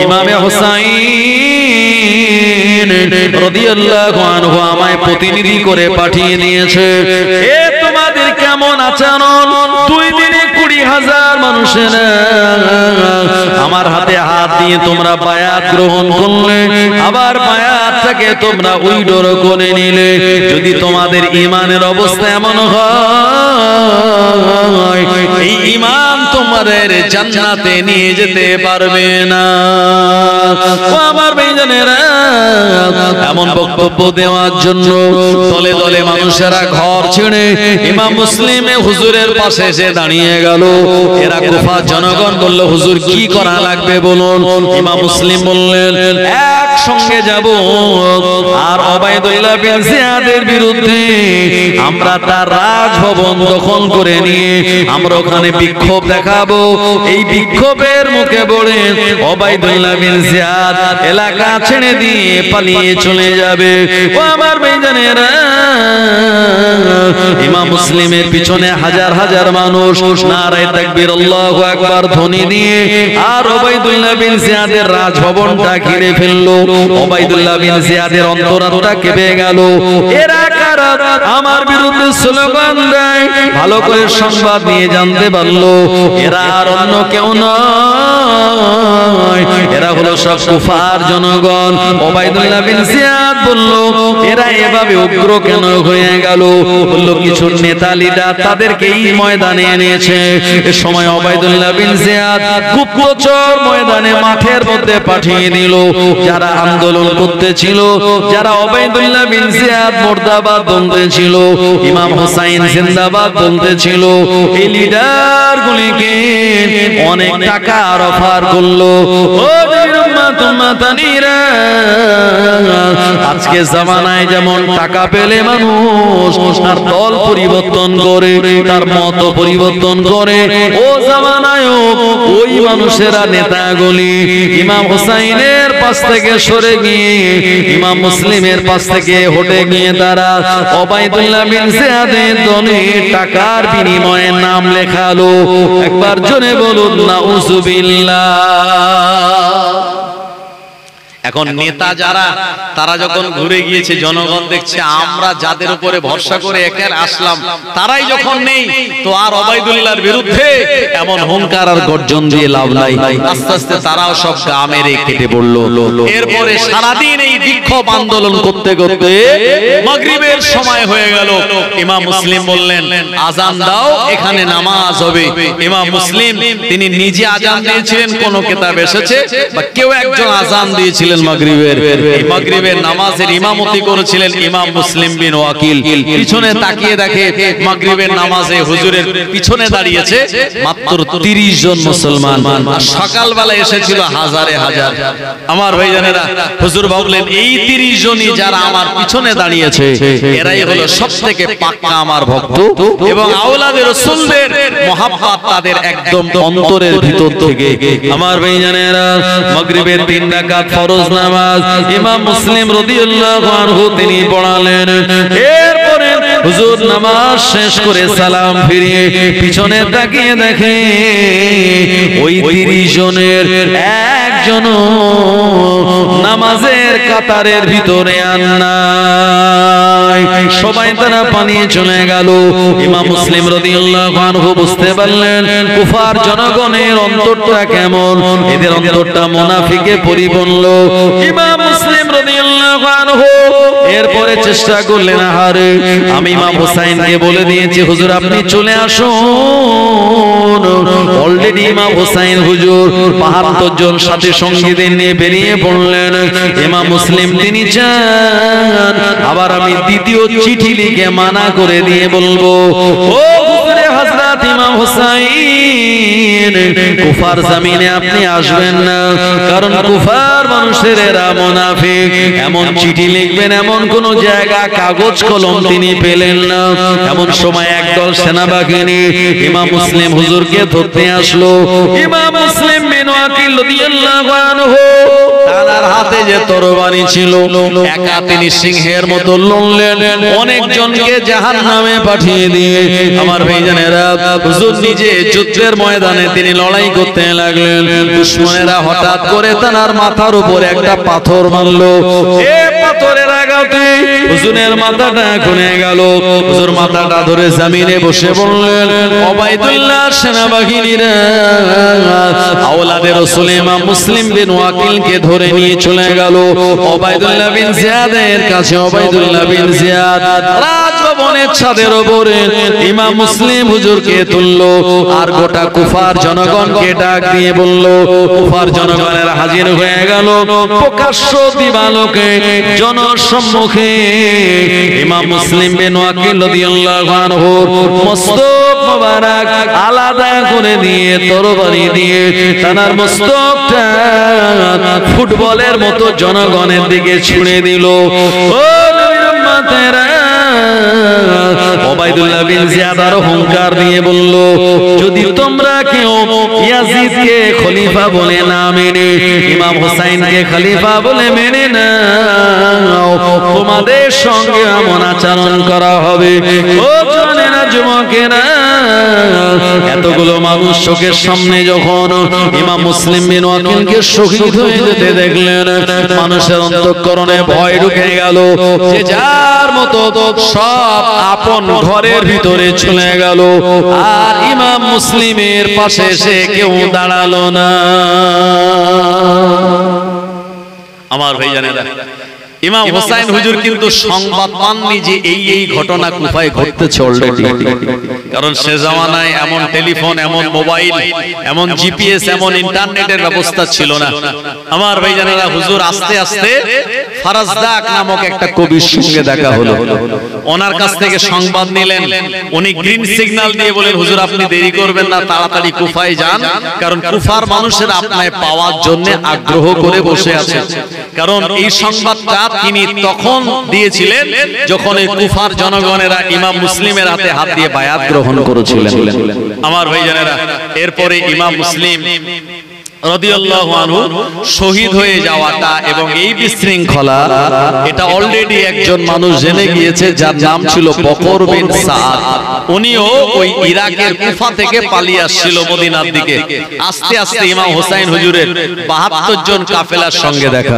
ইমামে হুসাইন রাদিয়াল্লাহু আনহু আমায় প্রতিনিধি করে পাঠিয়ে দিয়েছে। এ তোমাদের কেমন আচরণ? 2 দিনে 20,000 মানুষের আমার হাতে হাত দিয়ে তোমরা বায়াত গ্রহণ করলে, আবার বায়াতটাকে তোমরা উইড্রো করে নিলে। যদি তোমাদের ঈমানের অবস্থা এমন হয়, এই ঈমান তোমাদের জান্নাতে নিয়ে যেতে পারবে না। ও আমার ভাইজানেরা, এমন বক্তব্য দেওয়ার জন্য দলে দলে মানুষেরা ঘর ছেড়ে ইমাম মুসলিম হুজুরের পাশে এসে দাঁড়িয়ে গেল। এরা কুফার জনগণ বলল, হুজুর কি করা লাগবে বলুন। ইমাম মুসলিম বললেন, একসঙ্গে যাব আর উবাইদুল্লাহ বিন জিয়াদের বিরুদ্ধে আমরা তার রাজভবন দখল করে নিয়ে আমরা ওখানে বিক্ষোভ দেখাবো। এই বিক্ষোভের মুখে পড়ে উবাইদুল্লাহ বিন জিয়াদ এলাকা ছেড়ে দিয়ে পালিয়ে চলে যাবে। ও আমার ভাইজানেরা, ইমাম মুসলিমের পিছনে হাজার হাজার মানুষ নারায়ে তাকবীর আল্লাহু আকবার ধ্বনি দিয়ে আর উবাইদুল্লাহ বিন জিয়াদের রাজভবনটা ঘিরে ফেললো। উবাইদুল্লাহ বিন জিয়াদের অন্তরাত্মা কেঁপে গেল। এরা কারা? আমার বিরুদ্ধে স্লোগান দেয়। ভালো করে সংবাদ নিয়ে জানতে পারলো এরা আর অন্য কেউ নয়, এরা হলো সব কুফার জনগণ। উবাইদুল্লাহ বিন জিয়াদ বলল, এরা এভাবে উগ্র কেন হয়ে গেল? বলল, কিছু নেতা লিডার তাদেরকে এই ময়দানে এনেছে। এ সময় উবাইদুল্লাহ বিন জিয়াদ গুপ্তচর ময়দানে মাঠের মধ্যে পাঠিয়ে দিল। যারা আন্দোলন করতেছিল, যারা উবাইদুল্লাহ বিন জিয়াদ মুর্দাবাদ বলতেছিল, ইমাম হুসাইন জিন্দাবাদ বলতেছিল, এই লিডার গুলিকে অনেক টাকা অফার করলো। ও আজকে জামানায় যেমন টাকা পেলে মানুষ তার দল পরিবর্তন করে, তার মত পরিবর্তন করে, ও জামানায় ওই মানুষেরা নেতাগুলি ইমাম হুসাইনের পাশ থেকে সরে গিয়ে ইমাম মুসলিমের পাশ থেকে হটে গিয়ে তারা উবাইদুল্লাহ বিন জিয়াদের দলে টাকার বিনিময়ে নাম লেখালো। একবার জোরে বলুন নাউযুবিল্লাহ। এখন নেতা যারা, তারা যখন ঘুরে গিয়েছে, জনগণ দেখছে আমরা যাদের উপরে ভরসা করে একের আসলাম তারাই যখন নেই, তো আর উবাইদুল্লাহর বিরুদ্ধে এমন হুঙ্কার আর গর্জন দিয়ে লাভ নাই। আস্তে আস্তে তারাও সব গা মেরে কেটে পড়লো। এরপরে সারাদিন এই বিক্ষোভ আন্দোলন করতে করতে মাগরিবের সময় হয়ে গেল। ইমাম মুসলিম বললেন, আজান দাও, এখানে নামাজ হবে। ইমাম মুসলিম তিনি নিজে আজান দিয়েছিলেন, কোন কিতাবে এসেছে, বা কেউ একজন আজান দিয়েছিলেন মাগরিবের। এই মাগরিবের নামাজের ইমামতি করেছিলেন ইমাম মুসলিম বিন ওয়াকিল। পিছনে তাকিয়ে দেখে মাগরিবের নামাজে হুজুরের পিছনে দাঁড়িয়েছে মাত্র 30 জন মুসলমান, আর সকালবেলা এসেছিল হাজারে হাজার। আমার ভাইজানেরা, হুজুর ভাবলেন এই 30 জনই যারা আমার পিছনে দাঁড়িয়েছে এরাই হলো সবথেকে পাক্কা আমার ভক্ত, এবং আওলাদে রাসূলদের মহব্বত তাদের একদম অন্তরের ভিতর থেকে। আমার ভাইজানেরা, মাগরিবের 3 রাকাত ফরজ নামাজ ইমাম মুসলিম রাদিয়াল্লাহু আনহু তিনি পড়ালেন। এরপরে হুজুর নামাজ শেষ করে সালাম ফিরিয়ে পিছনে তাকিয়ে দেখে ওই 30 জনের একজন নামাজের কাতারের ভিতরে আর নাই। সবাই তারা পালিয়ে চলে গেল। ইমাম মুসলিম রাদিয়াল্লাহু আনহু বুঝতে পারলেন কুফার জনগণের অন্তরটা কেমন, এদের অন্তরটা মুনাফিকে পরিপূর্ণ। ইমাম মুসলিম রাদিয়াল্লাহু আনহু এরপরে চেষ্টা করলেন, আরে আমি ইমাম হুসাইনকে বলে দিয়েছি হুজুর আপনি চলে আসুন। অলরেডি ইমাম হুসাইন হুজুর 72 জন সাথী সঙ্গীদের নিয়ে বেরিয়ে পড়লেন। ইমাম মুসলিম তিনি চান আবার আমি দ্বিতীয় চিঠি লিখে মানা করে দিয়ে বলবো, ও হুজুরে হযরত ইমাম হুসাইন, কুফার জমিনে আপনি আসবেন না, কারণ কুফার মানুষের এরা মুনাফিক। এমন চিঠি লিখবেন এমন কোন জায়গা কাগজ কলম তিনি পেলেন না। এমন সময় একদল সেনাবাহিনী ইমাম মুসলিম হুজুরকে ধরতে আসলো। ইমাম মুসলিম বিন ওয়াকিল রাদিয়াল্লাহু আনহু তার হাতে যে তরবারি ছিল একা তিনি সিংহের মতো লড়লেন, অনেক জনকে জাহান্নামে পাঠিয়ে দিয়ে আমার ভাইজানেরা হুজুর নিজে যুদ্ধের ময়দানে তিনি লড়াই করতে লাগলেন। দুশমনেরা হঠাৎ করে তার মাথার উপর একটা পাথর মারলো। এই পাথরের আঘাতে হুজুরের মাথাটা খুলে গেল। হুজুর মাথাটা ধরে জমিনে বসে পড়লেন। উবাইদুল্লাহ সেনাবাহিনীরা আওলাদে রাসূল ইমাম মুসলিম বিন ওয়াকিলকে ধরে নিয়ে চলে গেল উবাইদুল্লাহ বিন জিয়াদের কাছে। উবাইদুল্লাহ বিন জিয়াদ রাজভবনে ভবনের ছাদের উপরে ইমাম মুসলিম হুজুরকে তুললো আর গোটা কুফার জনগণকে ডাক দিয়ে বলল, কুফার জনগণের হাজির হয়ে গেল প্রকাশ্য দিবালোকে জনসম্মুখে ইমাম মুসলিম বিন ওয়াকিল রাদিয়াল্লাহু আনহু মস্তক মোবারক আলাদা করে দিয়ে তরবারি দিয়ে তার মস্তকটা ফুটবলের মতো জনগণের দিকে ছুঁড়ে দিল। ও নবীর উম্মতেরা, ওবাইদুল্লাহ বিন জিয়াদ হুঙ্কার দিয়ে বলল, যদি তোমরা কেউ ইয়াজিদকে খলিফা বলে না মেনে ইমাম হুসাইনকে খলিফা বলে মেনে নাও, তোমাদের সঙ্গে এমন আচরণ করা হবে। ও জানেনা যুবকেরা, এতগুলো মানুষ চোখের সামনে যখন ইমাম মুসলিম বিন ওয়াকিলকে শহীদ হয়ে যেতে দেখলেন, মানুষের অন্তঃকরণে ভয় ঢুকে গেল। যে যার মতো সব আপন ঘরের ভিতরে চলে গেল, আর ইমাম মুসলিমের পাশে এসে কেউ দাঁড়ালো না। আমার ভাইজানেরা, ইমাম হুসাইন হুজুর কিন্তু সংবাদ পাননি যে এই ঘটনা কুফায় ঘটতেছে অলরেডি। কারণ সে জামানায় এমন টেলিফোন, এমন মোবাইল, এমন জিপিএস, এমন ইন্টারনেটের ব্যবস্থা ছিল না। আমার ভাইজানেরা, হুজুর আস্তে আস্তে ফারাজদাক নামক একটা কবির সঙ্গে দেখা হলো। ওনার কাছ থেকে সংবাদ নিলেন। উনি গ্রিন সিগন্যাল দিয়ে বলেন, হুজুর আপনি দেরি করবেন না, তাড়াতাড়ি কুফায় যান, কারণ কুফার মানুষের আপনাকে পাওয়ার জন্য আগ্রহ করে বসে আছে। কারণ এই সংবাদটা তিনি তখন দিয়েছিলেন যখন এই কুফার জনগণেরা ইমাম মুসলিমের হাতে হাত দিয়ে বায়াত গ্রহণ করেছিলেন। আমার ভাইজানেরা, এরপরে ইমাম মুসলিম রাদিয়াল্লাহু আনহু শহীদ হয়ে যাওয়াটা এবং এই বিশৃঙ্খলা, এটা অলরেডি একজন মানুষ জেনে গিয়েছে, যার নাম ছিল বকর বিন সাদ। উনিও ওই ইরাকের কুফা থেকে পালিয়ে আসছিল মদিনার দিকে। আস্তে আস্তে ইমাম হুসাইন হুজুরের ৭২ জন কাফেলার সঙ্গে দেখা।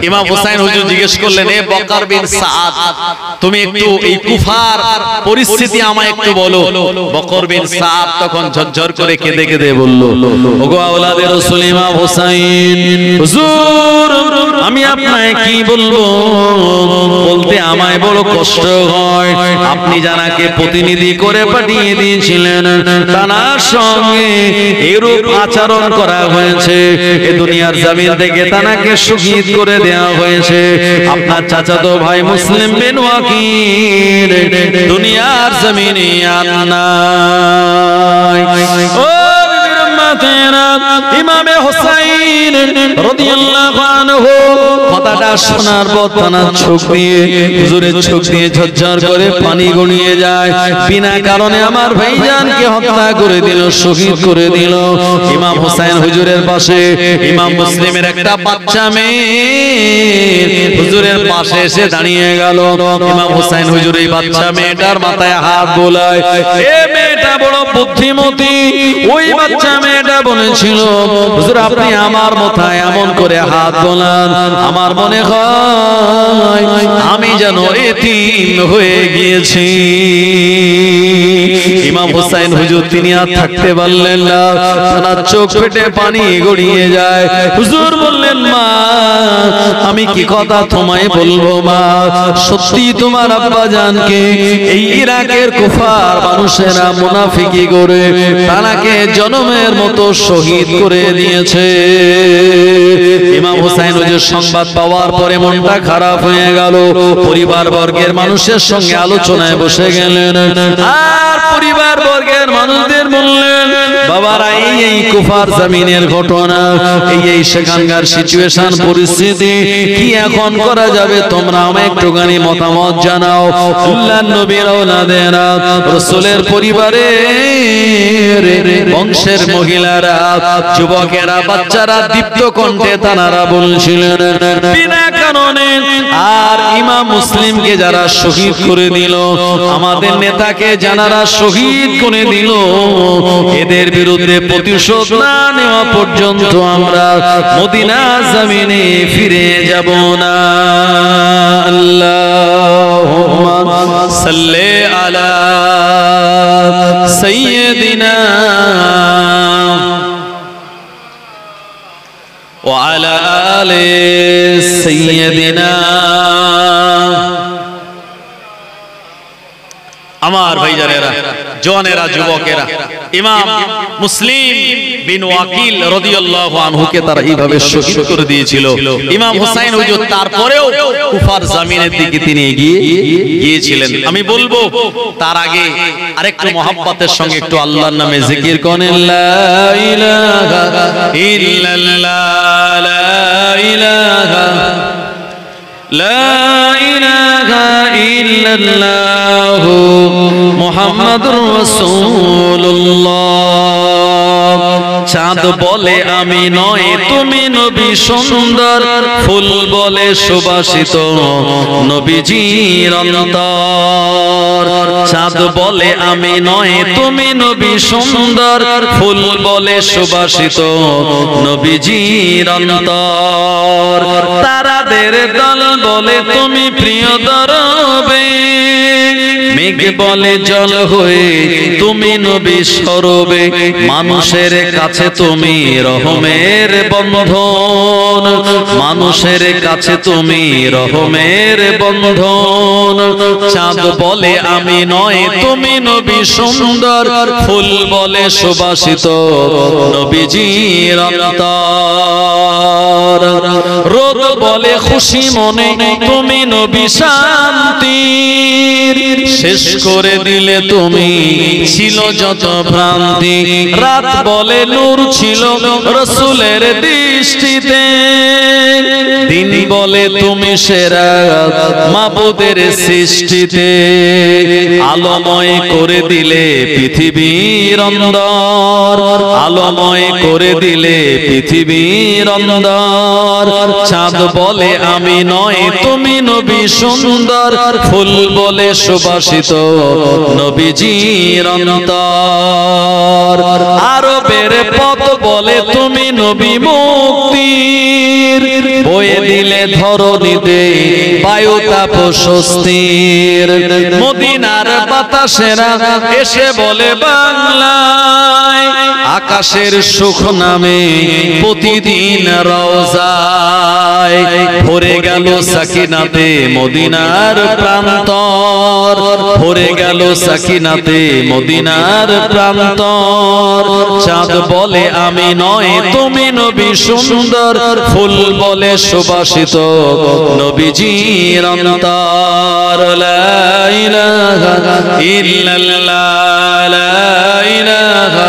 ইমাম হুসাইন হুজুর জিজ্ঞেস করলেন, এ বকর বিন সাদ, তুমি একটু এই কুফার পরিস্থিতি আমায় একটু বলো। বকর বিন সাদ তখন ঝরঝর করে কেঁদে কেঁদে বলল, ওগো আওলাদে রাসূল ইমাম হুসাইন, হুজুর আমি আপনাকে কি বলবো, বলতে আমায় বড় কষ্ট হয়। আপনি জানাকে প্রতিনিধি করে পাঠিয়ে দিয়েছিলেন, তার সঙ্গে এরূপ আচরণ করা হয়েছে, এই দুনিয়ার জমিন থেকে তাকে শহীদ করে দেওয়া হয়েছে। আপনার চাচাতো ভাই মুসলিম বিন ওয়াকিল দুনিয়ার জমিনে আর নাই। ও ইমামে হুসাইন রাদিয়াল্লাহু আনহু কথাটা শোনার পর তার চোখ দিয়ে, হুজুরের চোখ দিয়ে ঝরঝর করে পানি গড়িয়ে যায়। বিনা কারণে আমার ভাইজানকে হত্যা করে দিল, শহীদ করে দিল। ইমাম হুসাইন হুজুরের পাশে ইমাম মুসলিমের একটা বাচ্চা মেয়ে হুজুরের পাশে এসে দাঁড়িয়ে গেল। ইমাম হুসাইন হুজুর এই বাচ্চা মেয়েটার মাথায় হাত বোলায়। এ মেয়েটা বড় বুদ্ধিমতী। ওই বাচ্চা মেয়েটা বলেছিল, হুজুর আপনি আমার মাথায় এমন করে হাত বোলান, আমার মনে হয় আমি যেন এতিম হয়ে গিয়েছি। ইমাম হুসাইন হুজুর তিনি আর থাকতে পারলেন না, তার চোখ ফেটে পানি গড়িয়ে যায়। হুজুর বললেন, মা আমি কি কথা তোমায় বলবো মা, সত্যি তোমার আব্বা জানকে এই ইরাকের কুফার মানুষেরা মুনাফিকি করে তাকে জনমের মতো শহীদ করে দিয়েছে। ইমাম হুসাইন হুজুর সংবাদ পাওয়ার পরে মনটা খারাপ হয়ে গেল। পরিবার বর্গের মানুষের সঙ্গে আলোচনায় বসে গেলেন, আর পরিবার বর্গের মানুষদের বললেন, বাবারা এই কুফার জমিনের ঘটনা, এই সেখানকার সিচুয়েশন, পরিস্থিতি কি এখন করা যাবে, তোমরা আমায় একটুখানি মতামত জানাও। আল্লাহর নবীর আওলাদেরা, রাসূলের পরিবারের বংশের মহিলারা, যুবকেরা, বাচ্চারা দীপ্ত কণ্ঠে তারা বলছিলেন, বিনা কারণে আর ইমাম মুসলিমকে যারা শহীদ করে দিল, আমাদের নেতাকে যারা শহীদ করে দিল, এদের বিরুদ্ধে প্রতিশোধ না নেওয়া পর্যন্ত আমরা মদিনা জমিনে ফিরে যাব না। আল্লাহুম্মা সাল্লি আলা সাইয়্যিদিনা ওয়া আলা আলি সাইয়্যিদিনা আমার ভাইজানেরা, জওয়ানেরা, যুবকেরা, ইমাম মুসলিম বিন ওয়াকিল রাদিয়াল্লাহু আনহুকে তারা এইভাবে শহীদ করে দিয়েছিল। ইমাম হুসাইন হুজুর তারপরেও কুফার জমিনের দিকে তিনি এগিয়ে গিয়েছিলেন। আমি বলবো তার আগে আরেকটু মহব্বতের সঙ্গে একটু আল্লাহর নামে জিকির করেন, লা ইলাহা ইল্লাল্লাহ, লা ইলাহা, লা ইলাহা ইল্লাল্লাহ মুহাম্মাদুর রাসূলুল্লাহ। চাঁদ বলে আমি নয় তুমি নবী সুন্দর, ফুল বলে সুবাসিত নবীজির অন্তর। চাঁদ বলে আমি নয় তুমি নবী সুন্দর, ফুল বলে সুবাসিত নবীজির অন্তর। তারাদের দল বলে তুমি প্রিয় দরবে, মেঘ বলে জল হয়ে তুমি নবী সরবে। মানুষের কাছে তুমি রহমের বন্ধন, মানুষের কাছে তুমি রহমের বন্ধন। চাঁদ বলে আমি নয় তুমি নবী সুন্দর, ফুল বলে সুবাসিত নবীজির অন্তর। রোদ বলে খুশি মনে তুমি নবী শান্তির, শেষ করে দিলে তুমি ছিল যত ভ্রান্তি। রাত বলে নূর ছিল রাসূলের দৃষ্টিতে, দিন বলে তুমি সেরা মাবুদের সৃষ্টিতে। আলোময় করে দিলে পৃথিবীর অন্দর, আলোময় করে দিলে পৃথিবীর অন্দর। চাঁদ বলে আমি নয় তুমি নবী সুন্দর, ফুল বলে সুবাসিত নবীজির অন্তর। আরবের পথ বলে তুমি নবী মুক্তির, বয়ে দিলে ধরণীতে বায়ু তাপ স্বস্তির। মদিনার বাতাসেরা এসে বলে বাংলায়, আকাশের সুখ নামে প্রতিদিন রওজায়। ভরে গেল সাকিনাতে মদিনার প্রান্তর, ভরে গেল সাকিনাতে মদিনার প্রান্তর। চাঁদ বলে আমি নয় তুমি নবী সুন্দর, ফুল বলে সুবাসিত নবীজির অন্তর। লা ইলাহা ইল্লাল্লাহ, লা ইলাহা,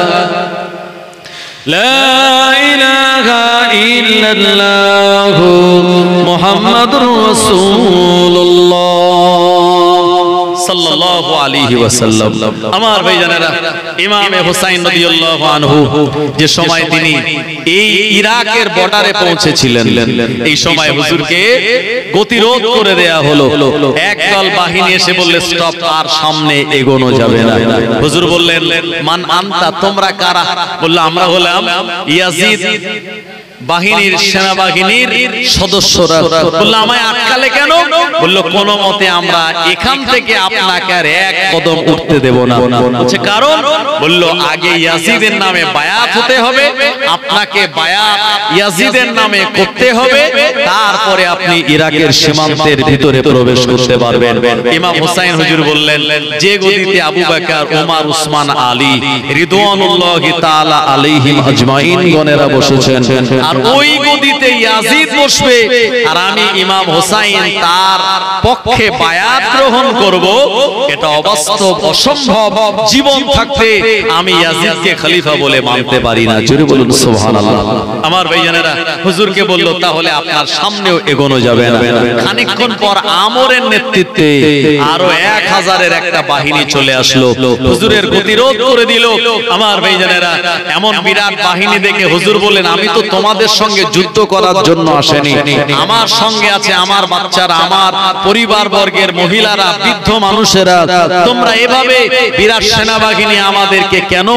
লা ইলাহা ইল্লাল্লাহ মুহাম্মাদুর রাসূলুল্লাহ সাল্লাল্লাহু আলাইহি ওয়াসাল্লাম। আমার ভাইজানেরা, ইমামে হুসাইন রাদিয়াল্লাহু আনহু যে সময় তিনি এই ইরাকের বর্ডারে পৌঁছেছিলেন, এই সময় হুজুরকে গতিরোধ করে দেয়া হলো। একদল বাহিনী এসে বললে স্টপ, আর সামনে এগোনো যাবে না। হুজুর বললেন মান আনতা, তোমরা কারা? বলল আমরা হলাম ইয়াজিদ বাহিনীর, সেনাবাহিনীর সদস্যরা। বলল আমায় আটকালে কেন? বলল কোন মতে আমরা এখান থেকে আপনাকে আর এক কদম উঠতে দেব না। বলছে কারণ? বলল আগে ইয়াজিদের নামে বায়াত হতে হবে, আপনাকে বায়াত ইয়াজিদের নামে করতে হবে, তারপরে আপনি ইরাকের সীমান্তের ভিতরে প্রবেশ করতে পারবেন। ইমাম হুসাইন হুজুর বললেন যে গদিতে আবু বকর, ওমর, উসমান, আলী রিদওয়ানুল্লাহি তাআলা আলাইহিম আজমাইন গণেরা বসেছেন, আর ওই গদিতে ইয়াজিদ বসবে, আর আমি ইমাম হুসাইন তার পক্ষে বায়াত গ্রহণ করব, এটা অবাস্তব, অসম্ভব। জীবন থাকতে আমি ইয়াজিদকে খলিফা বলে মানতে পারি না। জোরে বলুন সুবহানাল্লাহ। আমার ভাইজানেরা, হুজুরকে বলল তাহলে আপনার সামনেও এগোনো যাবে না। খানিকক্ষণ পর আমরের নেতৃত্বে আরো 1000-এর একটা বাহিনী চলে আসলো, হুজুরের গতিরোধ করে দিল। আমার ভাইজানেরা, এমন বিরাট বাহিনী দেখে হুজুর বললেন আমি তো তোমাদের সঙ্গে যুদ্ধ করার জন্য আসেনি, আমার সঙ্গে আছে আমার বাচ্চারা, আমার পরিবার বর্গের মহিলারা, বৃদ্ধ মানুষেরা। তোমরা এভাবে বিরাট সেনাবাহিনী আমাদেরকে কেন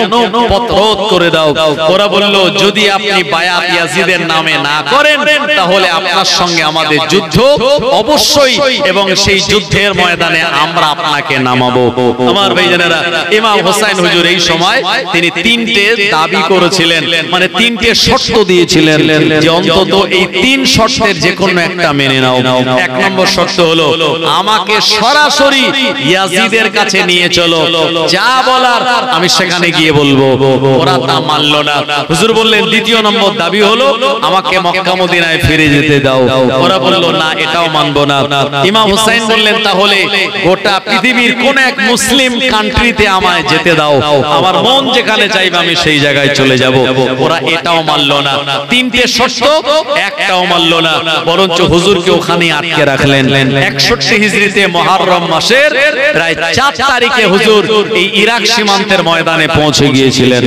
পথরোধ করে দাও? ওরা বলল যদি আপনি বায়াত ইয়াজিদের নামে না করেন তাহলে আপনার সঙ্গে আমাদের যুদ্ধ অবশ্যই, এবং সেই যুদ্ধের ময়দানে আমরা আপনাকে নামাবো। আমার ভাইজানেরা, ইমাম হুসাইন হুজুর এই সময় তিনি 3টে দাবি করেছিলেন, মানে 3টে শর্ত দিয়েছিলেন। চেয়েছিলেন যে অন্তত এই 3 শর্তের যে কোনো একটা মেনে নাও। 1 নম্বর শর্ত হলো আমাকে সরাসরি ইয়াজিদের কাছে নিয়ে চলো, যা বলার আমি সেখানে গিয়ে বলবো। ওরা তা মানলো না। হুজুর বললেন দ্বিতীয় নম্বর দাবি হলো আমাকে মক্কা মদিনায় ফিরে যেতে দাও। ওরা বলল না, এটাও মানবো না। ইমাম হুসাইন বললেন তাহলে গোটা পৃথিবীর কোন এক মুসলিম কান্ট্রিতে আমায় যেতে দাও, আমার মন যেখানে চাইবে আমি সেই জায়গায় চলে যাব। ওরা এটাও মানলো না। 3টে শর্ত একটাও মানলো না, বরঞ্চ হুজুরকে ওখানে আটকে রাখলেন। 61 হিজরিতে মুহররম মাসের প্রায় 4 তারিখে হুজুর এই ইরাক সীমান্তের ময়দানে পৌঁছে গিয়েছিলেন।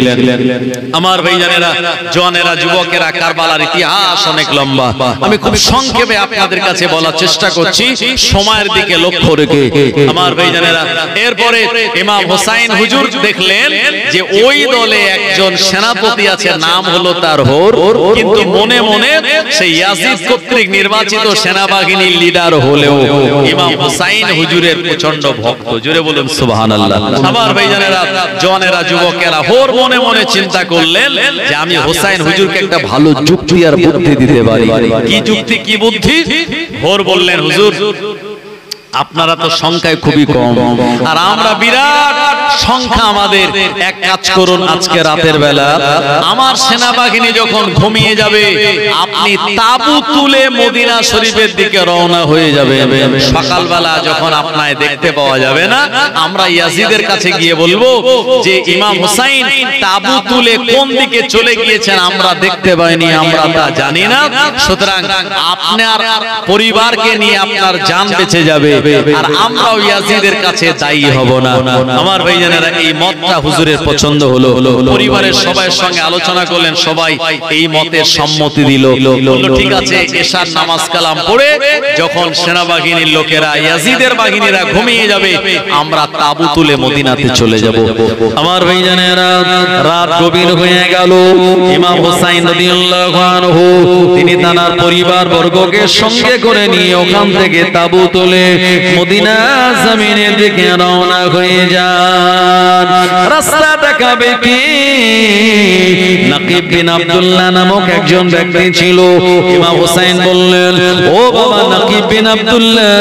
আমার ভাইজানেরা, জওয়ানেরা, যুবকেরা, কারবালার ইতিহাস অনেক লম্বা। আমি খুব সংক্ষেপে আপনাদের কাছে বলার চেষ্টা করছি সময়ের দিকে লক্ষ্য রেখে। আমার ভাইজানেরা, এরপরে ইমাম হুসাইন হুজুর দেখলেন যে ওই দলে একজন সেনাপতি আছে, নাম হলো তার হোর, কিন্তু মনে মনে সেই ইয়াজিদ কর্তৃক নির্বাচিত সেনাবাহিনীর লিডার হলেও ইমাম হুসাইন হুজুরের প্রচন্ড ভক্ত। জোরে বলুন সুবহানাল্লাহ। আমার ভাইজানেরা, জওয়ানেরা, যুবকেরা, হোর মনে মনে চিন্তা করলেন যে আমি হুসাইন হুজুরকে একটা ভালো যুক্তি আর বুদ্ধি দিতে পারি। কি যুক্তি, কি বুদ্ধি? হোর বললেন হুজুর আপনারা তো সংখ্যায় খুবই কম আর আমরা বিরাট সংখ্যা, আমাদের এক কাজ করুন, আজকে রাতের বেলা আমার সেনাবাহিনী যখন ঘুমিয়ে যাবে আপনি তাবু তুলে মদিনা শরীফের দিকে রওনা হয়ে যাবে। সকালবেলা যখন আপনায় দেখতে পাওয়া যাবে না, আমরা ইয়াজিদের কাছে গিয়ে বলবো যে ইমাম হুসাইন তাবু তুলে কোন দিকে চলে গিয়েছেন আমরা দেখতে পাইনি, আমরা তা জানি না, সুতরাং আপনার পরিবারকে নিয়ে আপনার জান বেঁচে যাবে আর আমরাও ইয়াজিদের কাছে দায়ী হব না। আমার ভাইজানেরা, এই মতটা হুজুরের পছন্দ হলো। পরিবারের সবার সঙ্গে আলোচনা করলেন, সবাই এই মতে সম্মতি দিল। বলল ঠিক আছে, এশার নামাজ কালাম পড়ে যখন সেনাবাহিনীর লোকেরা, ইয়াজিদের বাহিনীরা ঘুমিয়ে যাবে, আমরা তাবু তুলে মদিনাতে চলে যাব। আমার ভাইজানেরা, রাত গভীর হয়ে গেল। ইমাম হুসাইন রাদিয়াল্লাহু আনহু তিনি তার পরিবার বর্গকে সঙ্গে করে নিয়ে ওখান থেকে তাবু তুলে মদিনা জমিনের দিকে রওনা হয়ে যান। রাস্তা দেখাবে কি? নাকিব বিন আব্দুল্লাহ নামক একজন ব্যক্তি ছিল। ইমাম হুসাইন বললেন, ও বাবা নাকিব বিন আব্দুল্লাহ,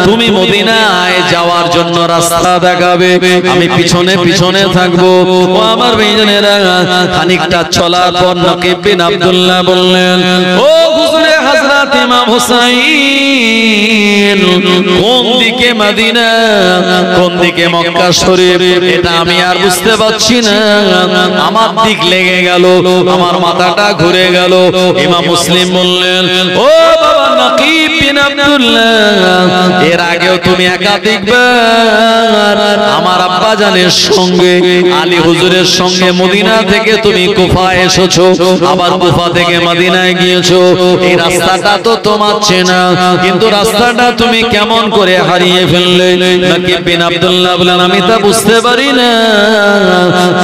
তুমি মদিনায় যাওয়ার জন্য রাস্তা দেখাবে, আমি পিছনে পিছনে থাকবো। ও আমার ভাইজানেরা, খানিকটা চলার পর নাকিব বিন আব্দুল্লাহ বললেন, ও হুজুরে হযরত ইমাম হুসাইন, কোন দিকে মদিনা, কোন দিকে মক্কা শরীফ, এটা আমি আর বুঝতে পারছি না, আমার দিক লেগে গেল, আমার মাথাটা ঘুরে গেল। ইমাম মুসলিম বললেন, ও বাবা নাকিব বিন আব্দুল্লাহ, এর আগেও তুমি একাধিকবার আমার আব্বা জানের সঙ্গে, আলী হুজুরের সঙ্গে মদিনা থেকে তুমি কুফা এসেছো, আবার কুফা থেকে মদিনায় গিয়েছো, এই রাস্তাটা তো তোমার চেনা, কিন্তু রাস্তাটা তুমি কেমন করে হারিয়ে ফেললে? নাকিব বিন আব্দুল্লাহ বলেন, আমি তা বুঝতে পারি না,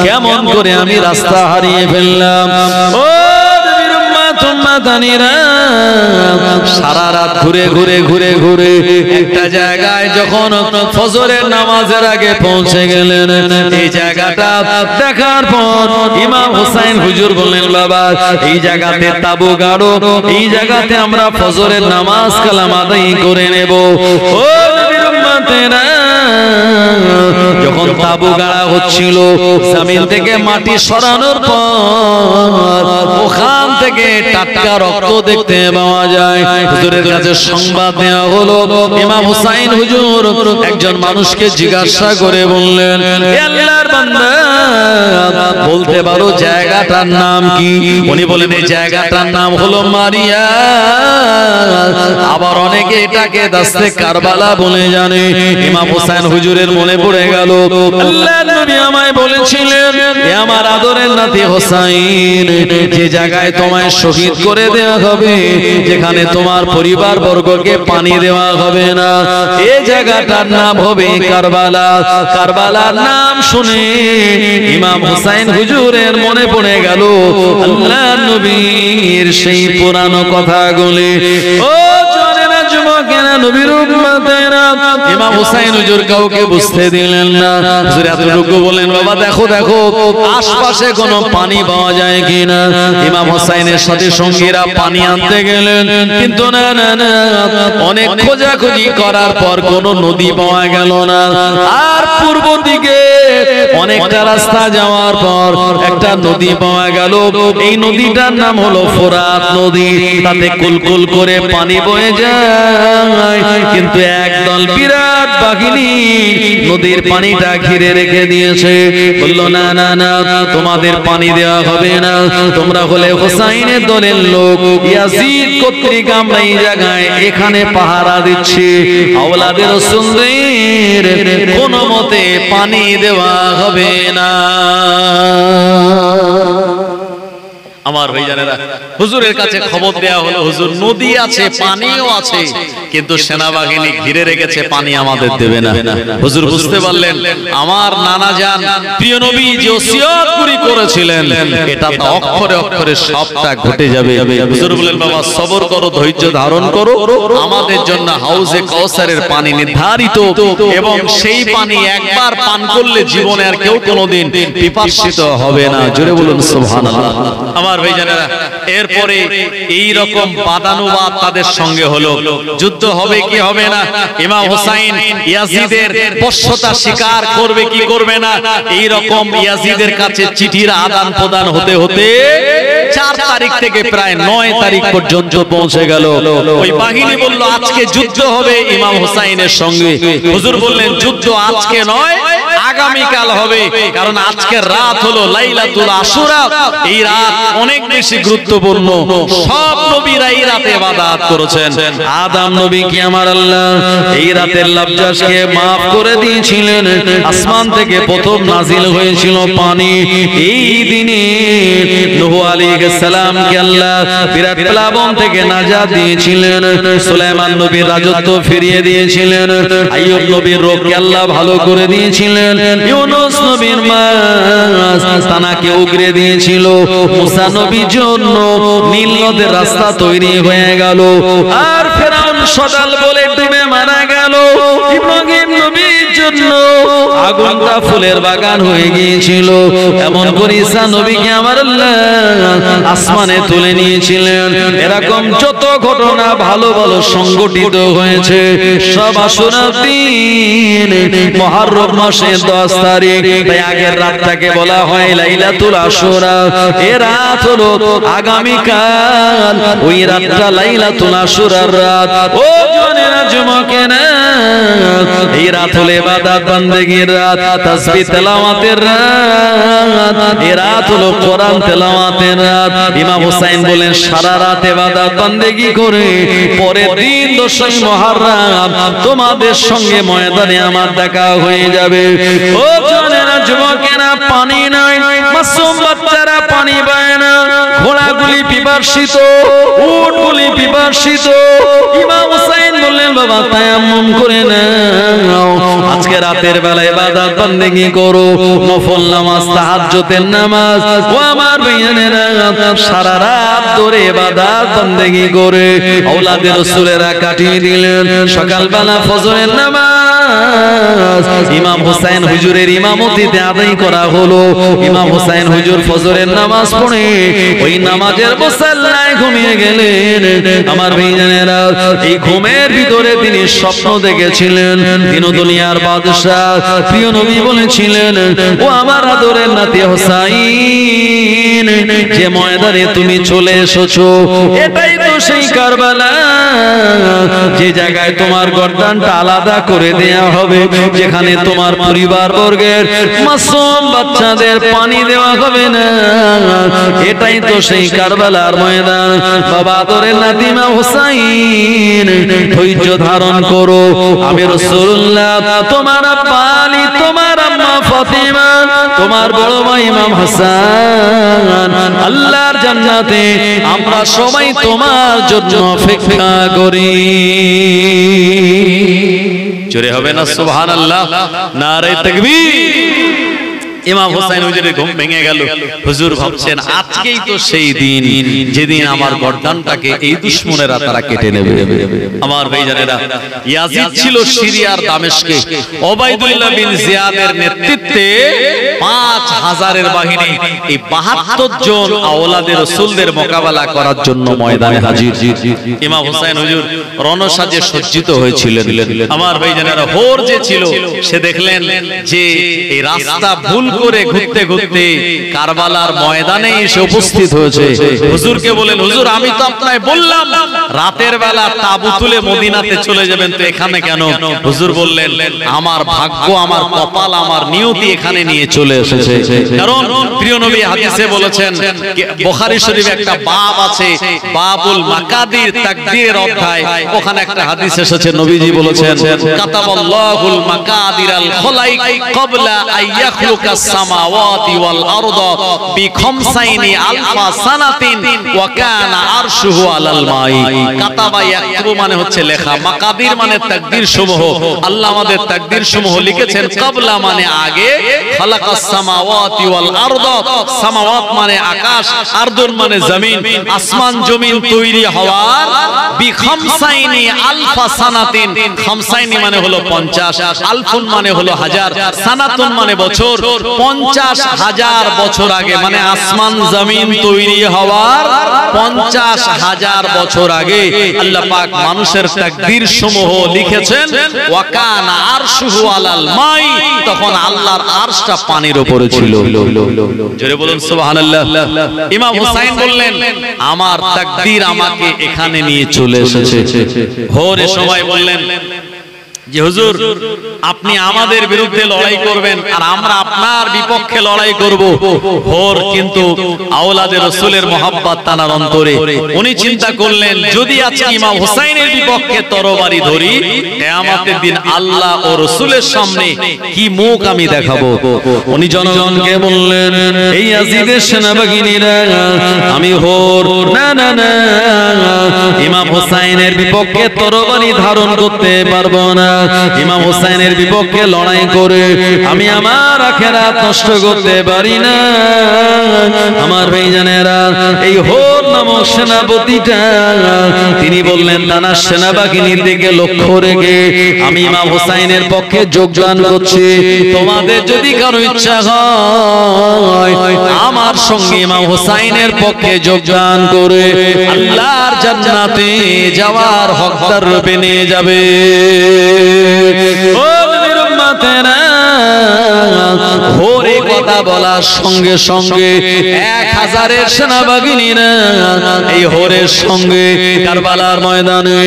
কেমন করে আমি রাস্তা হারিয়ে ফেললাম। ও সারা রাত ঘুরে ঘুরে ঘুরে ঘুরে একটা জায়গায় যখন ফজরের নামাজের আগে পৌঁছে গেলেন, এই জায়গাটা দেখার পর ইমাম হুসাইন হুজুর বললেন, বাবা এই জায়গাতে তাবু গাড়ো, এই জায়গাতে আমরা ফজরের নামাজ কালাম আদায় করে নেব। ও নবীর উম্মতেরা, যখন তাবু গাড়া হচ্ছিল, জমিন থেকে মাটি সরানোর পর ওখান থেকে টাটকা রক্ত দেখতে পাওয়া যায়। হুজুরের কাছে সংবাদ দেওয়া হলো। ইমাম হুসাইন হুজুর একজন মানুষকে জিজ্ঞাসা করে বললেন, হে আল্লাহর বান্দা, বলতে পারো জায়গাটার নাম কি? উনি বলেন, এই জায়গাটার নাম হলো মারিয়া, আবার অনেকে এটাকে দাস্তে কারবালা বলে জানে। ইমাম হুসাইন হুজুরের মনে পড়ে গেল, আল্লাহর নবী আমায় বলেছিলেন, হে আমার আদরের নাতি হুসাইন, যে জায়গায় তোমায় শহীদ করে দেওয়া হবে, যেখানে তোমার পরিবার বর্গকে পানি দেওয়া হবে না, এই জায়গাটার নাম হবে কারবালা। কারবালার নাম শুনে ইমাম হুসাইন হুজুরের মনে পড়ে গেল আল্লাহর নবীর সেই পুরানো কথাগুলি। ও জওয়ানেরা, যুবকেরা, উম্মতেরা, নবীর উম্মতেরা। ইমাম হুসাইন হুজুর কাউকে বুঝতে দিলেন না। হুজুর এতটুকু বলেন, বাবা দেখো দেখো আশপাশে কোনো পানি পাওয়া যায় কিনা। ইমাম হুসাইনের সাথে সঙ্গীরা পানি আনতে গেলেন, কিন্তু না না না, অনেক খোঁজাখুঁজি করার পর কোনো নদী পাওয়া গেল না। আর পূর্ব দিকে অনেকটা রাস্তা যাওয়ার পর একটা নদী পাওয়া গেল। এই নদীটার নাম হলো ফোরাত নদী। তাতে কুলকুল করে পানি বয়ে যায়, কিন্তু একদল বিরাট বাহিনী নদীর পানিটা ঘিরে রেখে দিয়েছে। বললো না না না, তোমাদের পানি দেওয়া হবে না, তোমরা হলে হুসাইনের দলের লোক, ইয়াজিদ কর্তৃক আমরা এই জায়গায় এখানে পাহারা দিচ্ছি, আওলাদের রাসূলদের কোনো মতে পানি দেওয়া হবে না। আমার ভাইজানেরা, হুজুরের কাছে খবর দেয়া হলো, হুজুর নদী আছে, পানিও আছে, কিন্তু সেনাবাহিনী ঘিরে রেখেছে, পানি আমাদের দেবে না। হুজুর বুঝতে পারলেন আমার নানা জান প্রিয় নবী যে ওসিয়ত করেছিলেন, এটা তো অক্ষরে অক্ষরে সবটা ঘটে যাবে। হুজুর বলেন, বাবা সবর করো, ধৈর্য ধারণ করো, আমাদের জন্য হাউজে কাউসারের পানি নির্ধারিত, এবং সেই পানি একবার পান করলে জীবনে আর কেউ কোনোদিন পিপাসিত হবে না। জোরে বলুন সুবহানাল্লাহ। আমার ভাইজানেরা, এরপরে এই রকম বাদানুবাদ তাদের সঙ্গে হলো। যুদ্ধ হবে কি হবে না, ইমাম হুসাইন ইয়াজিদের বশ্যতা স্বীকার করবে কি করবে না, এই রকম ইয়াজিদের কাছে চিঠির আদান প্রদান হতে হতে 4 তারিখ থেকে প্রায় 9 তারিখ পর্যন্ত পৌঁছে গেল। ওই বাহিনী বলল আজকে যুদ্ধ হবে ইমাম হুসাইনের সঙ্গে। হুজুর বললেন যুদ্ধ আজকে নয়, আগামীকাল হবে, কারণ আজকের রাত হলো লাইলাতুল আশুরা। এই রাত অনেক বেশি গুরুত্বপূর্ণ। সব নবীরা এই রাতে ইবাদত করেছেন। আদম নবী কি আমার আল্লাহ এই রাতের লবজাসকে maaf করে দিয়েছিলেন। আসমান থেকে প্রথম নাজিল হয়েছিল পানি। এই দিনে নূহ আলাইহিস সালাম কে আল্লাহ বিরাট প্লাবন থেকে নাজাত দিয়েছিলেন। সুলাইমান নবীর রাজত্ব ফিরিয়ে দিয়েছিলেন। আইয়ুব নবীর রোগকে আল্লাহ ভালো করে দিয়েছিলেন। ইউনূস নবীর মাছ তানাকে উগরে দিয়েছিল। মুসা নবীর জন্য নীল নদের রাস্তা তৈরি হয়ে গেল। আর ফেরাউন সদাল বলে ডুবে মারা গেল। ইব্রাহিম নবীর জন্য আগুনটা ফুলের বাগান হয়ে গিয়েছিল। এমন করে ঈসা নবীকে আমার আল্লাহ আসমানে তুলে নিয়েছিলেন। এরকম যত ঘটনা ভালো ভালো সংগঠিত হয়েছে সব আশুরার দিন মুহররম মাসের 10 তারিখ। তাই আগের রাতটাকে বলা হয় লাইলাতুল আশুরা। এই রাত হলো আগামীকাল, ওই রাতটা লাইলাতুল আশুরার রাত। ও জনেরা যুবকেরা, এই রাত হলো ইবাদত বান্দেগীর রাত, তাসবিহ তেলাওয়াতের রাত। এই রাত হলো কোরআন তেলাওয়াতের রাত। ইমাম হুসাইন বলেন সারা রাত ইবাদত বান্দেগী করে পরের দিন 10 মুহররম তোমাদের সঙ্গে ময়দানে আমার দেখা হয়ে যাবে। ও জনেরা যুবকেরা, পানি নাই, মাসুম বাচ্চারা পানি পায় না, ঘোড়াগুলি পিপাসিত, উটগুলি পিপাসিত। ইমাম হুসাইন বললেন বাবা তায়াম্মুম করে নাও, আজকে রাতের বেলা ইবাদত বান্দেগী করো, নফল নামাজ, তাহাজ্জুদের নামাজ। ও আমার ভাইয়েরা, সারা রাত ধরে ইবাদত বান্দেগী করে আওলাদের রাসূলেরা কাটিয়ে দিলেন। সকালবেলা ফজরের নামাজ ইমাম হুসাইন হুজুরের ইমামতিতে আদায় করা হলো। ইমাম হুসাইন হুজুর ফজরের নামাজ পড়ে ওই নামাজের মুসাল্লায় ঘুমিয়ে গেলেন। আমার ভাইজানেরা, এই ঘুমের ভিতরে তিনি স্বপ্ন দেখেছিলেন। দিন দুনিয়ার বাদশা প্রিয় নবী বলেছিলেন, ও আমার আদরের নাতি হুসাইন, যে ময়দানে তুমি চলে এসেছো এটাই তো সেই কারবালা, যে জায়গায় তোমার গর্দানটা আলাদা করে দেয়া হবে, যেখানে তোমার পরিবার বর্গের মাসুম বাচ্চাদের পানি দেওয়া হবে না। এটাই তো সেই কারবালার ময়দান। বাবা আদরের নাতি ইমাম হুসাইন, ধৈর্য ধারণ করো। আমি রাসূলুল্লাহ, তোমার আব্বা আলী, তোমার আম্মা ফাতিমা, তোমার বড় ভাই ইমাম হাসান আল্লাহর জান্নাতে আমরা সবাই তোমার জন্য অপেক্ষা করি। জোরে হবে না সুবহানাল্লাহ, নারে তাকবীর। ইমাম হোসেন হুজুরের ঘুম ভেঙে গেল। হুজুর ভাবছেন আজকেই তো সেই দিন যেদিন আমার গর্দানটাকে এই দুশমনেরা তারা কেটে নেবে। আমার ভাইজানেরা, ইয়াজিদ ছিল সিরিয়ার দামেস্কে। ওবাইদুল্লাহ বিন জিয়াদের নেতৃত্বে 5000-এর বাহিনী এই 72 জন আওলাদে রাসূলদের মোকাবেলা করার জন্য ময়দানে হাজির। ইমাম হোসেন হুজুর রণসাজে সজ্জিত হয়েছিলেন। আমার ভাইজানেরা, হোর যে ছিল সে দেখলেন যে এই রাস্তা ভুল করে ঘুরতে ঘুরতে কারবালার ময়দানে এসে উপস্থিত হয়েছে। হুজুরকে বলেন, হুজুর আমি তো আপনাকে বললাম রাতের বেলা তাবু তুলে মদিনাতে চলে যাবেন, তো এখানে কেন? হুজুর বললেন, আমার ভাগ্য, আমার কপাল, আমার নিয়তি এখানে নিয়ে চলে এসেছে। কারণ প্রিয় নবী হাদিসে বলেছেন, বুখারী শরীফে একটা বাব আছে, বাবুল মাকাদির তাকদীরের অধ্যায়। ওখানে একটা হাদিস এসেছে, নবীজি বলেছেন, কাতাবাল্লাহুল মাকাদিরাল খলাইক ক্বাবলা আইয়াখলুকাস সামাওয়াতি ওয়াল আরদা বিখামসাইনি আলফা সানাতিন ওয়া কানা আরশুহু আলাল মাই। কাতাবা ইয়াকতুবু মানে হচ্ছে লেখা, মাকাদির মানে তাকদীর সমূহ। আল্লাহ আমাদের তাকদীর সমূহ লিখেছেন। ক্বাবলা মানে আগে, খালাকাস সামাওয়াতি ওয়াল আরদা, সামাওয়াত মানে আকাশ, আরদুন মানে জমিন, আসমান জমিন তৈরি হওয়ার বিখামসাইনি আলফা সানাতিন। খামসাইনি মানে হলো 50, আলফুন মানে হলো হাজার, সানাতুন মানে বছর। 50,000 বছর আগে, মানে আসমান জমিন তৈরি হওয়ার 50,000 বছর আগে আল্লাহ পাক মানুষের তাকদীর সমূহ লিখেছেন। ওয়া কানা আরশুহু আলাল মাই, তখন আল্লাহর আরশটা পানির উপরে ছিল। জোরে বলুন সুবহানাল্লাহ। ইমাম হুসাইন বললেন, আমার তাকদীর আমাকে এখানে নিয়ে চলে এসেছে। ভোরের সময় বললেন যে হুজুর আপনি আমাদের বিরুদ্ধে লড়াই করবেন আর আমরা আপনার বিপক্ষে লড়াই করব। হোর কিন্তু আওলাদে রাসূলের মহব্বত তার অন্তরে। উনি চিন্তা করলেন, যদি আজকে ইমাম হুসাইনের বিপক্ষে তরবারি ধরি, কিয়ামতের দিন আল্লাহ ও রাসূলের সামনে কি মুখ আমি দেখাবো। উনি জনগণকে বললেন, এই ইয়াজিদের সেনাবাহিনীরা, আমি হোর না না না ইমাম হুসাইনের বিপক্ষে তরবারি ধারণ করতে পারবো না। ইমাম হুসাইনের বিপক্ষে লড়াই করে আমি আমার আখিরাত নষ্ট করতে পারি না। আমার ভাইজানেরা, এই হোর নামক সেনাপতিটা তিনি বললেন, তানার সেনাবাহিনীর দিকে লক্ষ্য রেখে আমি ইমাম হুসাইনের পক্ষে যোগদান করছি। তোমাদের যদি কারো ইচ্ছা হয় আমার সঙ্গে ইমাম হুসাইনের পক্ষে যোগদান করে আল্লাহর জান্নাতে যাওয়ার হকদার রূপে নিয়ে যাবে। হোরে কথা বলার সঙ্গে সঙ্গে 1000-এর সেনাবাহিনীরা এই হোরের সঙ্গে কারবালার ময়দানে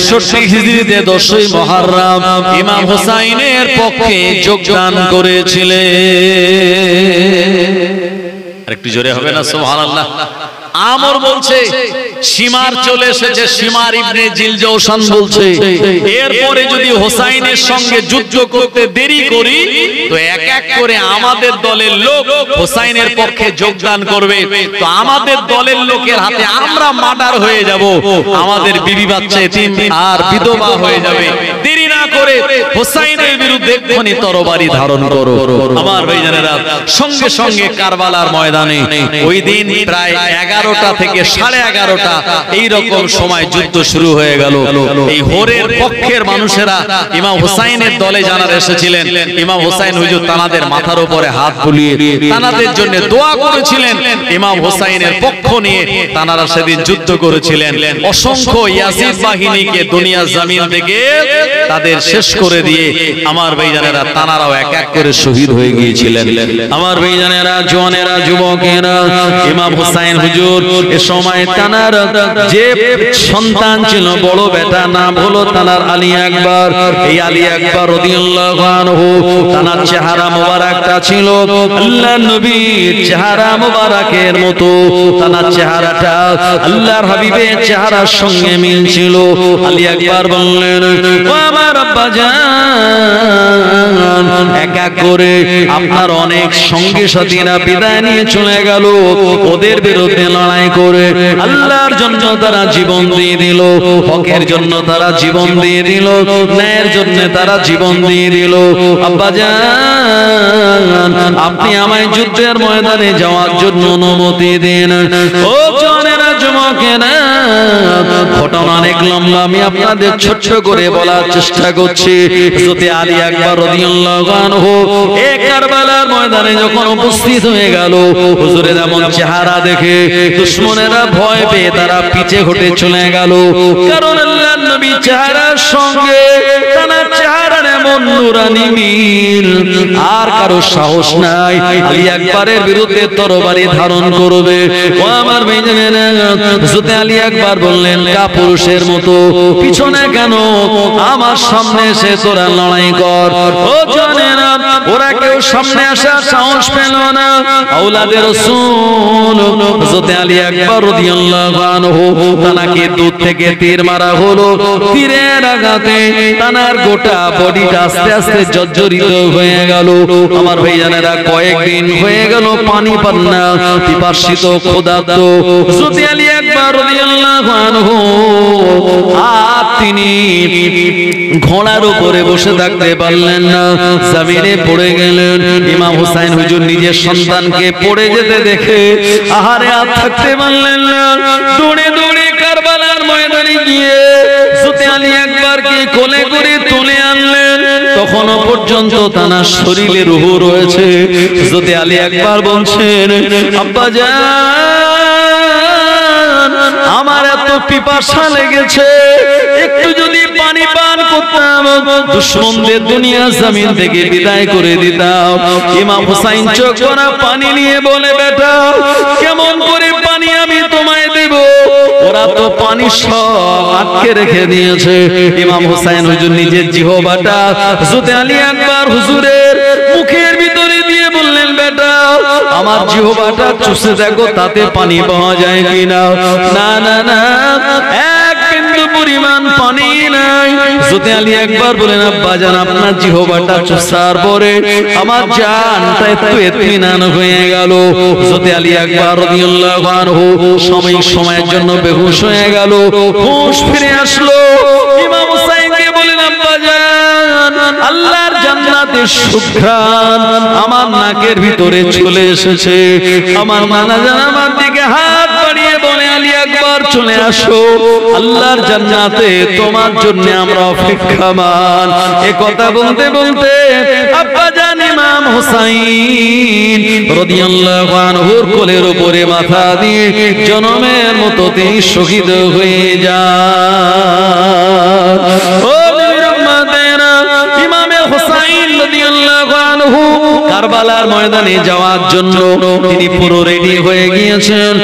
61 হিজরিতে 10ই মুহররম ইমাম হুসাইনের পক্ষে যোগদান করেছিলেন। আরেকটু জোরে হবে না সুবহানাল্লাহ। আমর বলছে, শিমার চলে এসেছে। শিমার ইবনে জিলজৌশান বলছে, এরপরে যদি হোসাইনের সঙ্গে যুদ্ধ করতে দেরি করি তো এক এক করে আমাদের দলের লোক হোসাইনের পক্ষে যোগদান করবে, তো আমাদের দলের লোকের হাতে আমরা মার্ডার হয়ে যাব, আমাদের বিবি বাচ্চা এতিম আর বিধবা হয়ে যাবে। দেরি না করে হোসাইনের বিরুদ্ধে এক্ষুনি তরবারি ধারণ করো। আমার ভাইজানেরা, সঙ্গে সঙ্গে কারবালার ময়দানে ওই দিন প্রায় 11টা থেকে 11:30 এইরকম সময় যুদ্ধ শুরু হয়ে গেল। এই হোরের পক্ষের মানুষেরা ইমাম হুসাইনের দলে যারা এসেছিলেন, ইমাম হুসাইন হুজুর তানাদের মাথার উপরে হাত বুলিয়ে তানাদের জন্য দোয়া করেছিলেন। ইমাম হুসাইনের পক্ষ নিয়ে তানারা সেদিন যুদ্ধ করেছিলেন। অসংখ্য ইয়াজিদ বাহিনীকে দুনিয়া জমিন থেকে তাদের শেষ করে দিয়ে আমার ভাইজানেরা তানারাও এক এক করে শহীদ হয়ে গিয়েছিলেন। আমার ভাইজানেরা, জওয়ানেরা, যুবকেরা, ইমাম হুসাইন হুজুর এ সময় তানার যে সন্তান ছিল, বড় বেটা নাম হলো তানার আলী আকবর। এই আলী আকবর রাদিয়াল্লাহু আনহু তানার চেহারা মোবারকটা ছিল আল্লাহর নবীর চেহারা মোবারকের মতো। তানার চেহারাটা আল্লাহর হাবিবের চেহারার সঙ্গে মিল ছিল। আলী আকবর বললেন, ও আমার আব্বাজান এক এক করে আপনার অনেক সঙ্গী সাথীরা বিদায় নিয়ে চলে গেল। ওদের বিরুদ্ধে লড়াই করে আল্লাহর জন্য তারা জীবন দিয়ে দিল, হকের জন্য তারা জীবন দিয়ে দিল, ন্যায়ের জন্য তারা জীবন দিয়ে দিল। আব্বাজান আপনি আমায় যুদ্ধের ময়দানে যাওয়ার জন্য অনুমতি দিন। ও জনেরা যুবকেরা, ঘটনা অনেক লম্বা, আমি আপনাদের ছোট্ট করে বলার চেষ্টা করছি। হযরত আলী আকবর রাদিয়াল্লাহু আনহু এই কারবালার ময়দানে যখন উপস্থিত হয়ে গেল, হুজুরের এমন চেহারা দেখে দুশমনেরা ভয় পেয়ে তারা পিছে হটে চলে গেল। কারণ আল্লাহর নবী চেহারার সঙ্গে তার চেহারার এমন নূরানি মিল, আর কারো সাহস নাই আলী আকবরের বিরুদ্ধে তরবারি ধারণ করবে। ও আমার ভাইজানেরা, হযরত আলী আকবর বললেন, কাপুরুষের মতো পিছনে কেন, আমার সামনে এসে তোরা লড়াই কর। ও জানেরা, ওরা কেউ সামনে আসার সাহস পেল না। আওলাদে রাসূল হযরত আলী আকবর রাদিয়াল্লাহু আনহু তানাকে দূর থেকে তীর মারা হলো। তীরের আঘাতে তানার গোটা বডিটা আস্তে আস্তে জর্জরিত হয়ে গেল। আমার ভাইজানেরা, কয়েকদিন হয়ে গেল পানি পান না, পিপাসিত ক্ষুধার্ত। হযরত আলী আকবর রাদিয়াল্লাহু আনহু আর তিনি ঘোড়ার উপরে বসে থাকতে পারলেন না, জমিনে পড়ে গেলেন। ইমাম হুসাইন হুজুর নিজের সন্তানকে পড়ে যেতে দেখে আহারে আর থাকতে পারলেন না। দৌড়ে দৌড়ে কারবালার ময়দানে গিয়ে হযরত আলী আকবরকে কোলে করে তুলে আনলেন। তখনও পর্যন্ত তার শরীরে রূহ রয়েছে। হযরত আলী আকবর বলছেন, আব্বাজান আমার এত পিপাসা লেগেছে, একটু যদি পানি পান করতাম, দুশমনদের দুনিয়া জমিন থেকে বিদায় করে দিতাম। ইমাম হুসাইন চোখ ভরা পানি নিয়ে বলে, বেটা কেমন করে পানি আমি তোমায় দেব, ওরা তো পানি সব আটকে রেখে দিয়েছে। ইমাম হুসাইন হুজুর নিজের জিহ্বাটা হযরত আলী আকবর হুজুরের মুখের ভিতরে দিয়ে বললেন, বেটা আমার জিহ্বাটা চুষে দেখো, তাতে পানি পাওয়া যায় কিনা। না না না, এক বিন্দু পরিমাণ পানি নাই। হযরত আলী আকবর বলেন, আব্বাজান আপনার জিহ্বাটা চুষার পরে আমার জানটা একটু ইতমিনান হয়ে গেল। হযরত আলী আকবর রাদিয়াল্লাহু আনহু সময়ের জন্য বেহুশ হয়ে গেল, হুঁশ ফিরে আসলো। ইমাম হুসাইনকে বলেন, আব্বাজান আল্লাহর জান্নাতের সুঘ্রাণ আমার নাকের ভিতরে চলে এসেছে। আমার নানাজান আমার দিকে হাত বাড়িয়ে বলে, আলী আকবর চলে আসো, আল্লাহর জান্নাতে তোমার জন্য আমরা অপেক্ষামান। এ কথা বলতে বলতে আব্বাজান ইমাম হুসাইন রাদিয়াল্লাহু আনহুর কোলের উপরে মাথা দিয়ে জনমের মতো তিনি শহীদ হয়ে যান। ও ইমামে হুসাইন রাদিয়াল্লাহু আনহু কারবালার ময়দানে যাওয়ার জন্য তিনি পুরো রেডি হয়ে গিয়েছেন,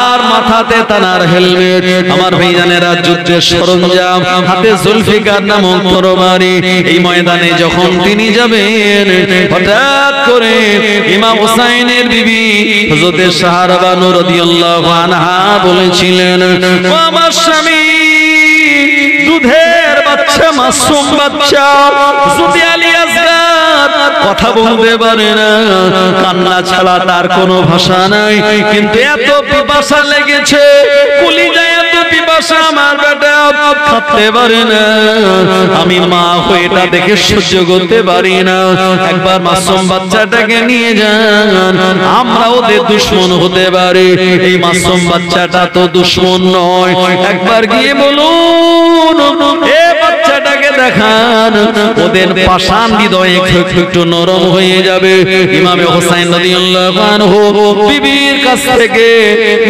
আর মাথাতে তার হেলমেট। আমার ভাইজানেরা, যুদ্ধের সরঞ্জাম, হাতে জুলফিকার নামক তরবারি। এই ময়দানে যখন তিনি যাবেন, হঠাৎ করে ইমাম হুসাইনের বিবি হযরত সাহারা বানু রাদিয়াল্লাহু আনহা বলেছিলেন, ও আমার স্বামী, দুধের বাচ্চা, মাসুম বাচ্চা হযরত আলী আসগার কথা বলতে পারে না, কান্না ছাড়া তার কোনো ভাষা নাই। কিন্তু এত পিপাসা লেগেছে, কলিজায় এত পিপাসা, আমার বেটা থাকতে পারে না। আমি মা হয়ে এটা দেখে সহ্য করতে পারি না, একবার মাসুম বাচ্চাটাকে নিয়ে যান, আমরা ওদের দুশমন হতে পারি। এই মাসুম বাচ্চাটা তো দুশমন নয়, একবার গিয়ে বলুন এ বাচ্চাটাকে দেখান, ওদের পাষাণ হৃদয় একটু নরম হয়ে যাবে। ইমামে হুসাইন রাদিয়াল্লাহু আনহু বিবির কাছ থেকে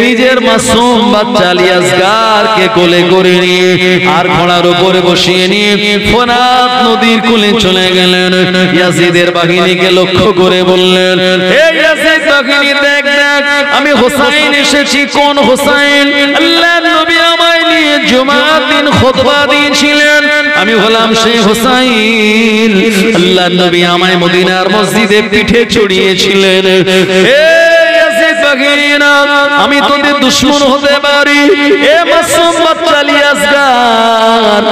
নিজের মাসুম বাচ্চা আলী আসগারকে কোলে করে নিয়ে আর ঘোড়ার উপরে বসিয়ে নিয়ে ফোরাত নদীর কোলে চলে গেলেন। ইয়াজিদের বাহিনীকে লক্ষ্য করে বললেন, এই ইয়াজিদ বাহিনী, দেখ দেখ আমি হুসাইন এসেছি। কোন হুসাইন? আল্লাহর নবী আমায় নিয়ে জুমার দিন খুতবা দিয়েছিলেন, আমি হলাম সেই হুসাইন। আল্লাহর নবী আমায় মদিনার মসজিদে পিঠে চড়িয়েছিলেন। বাঘিনা, আমি তোদের দুশমন হতে পারি। এ মাসুম বাচ্চা আলী আসগার,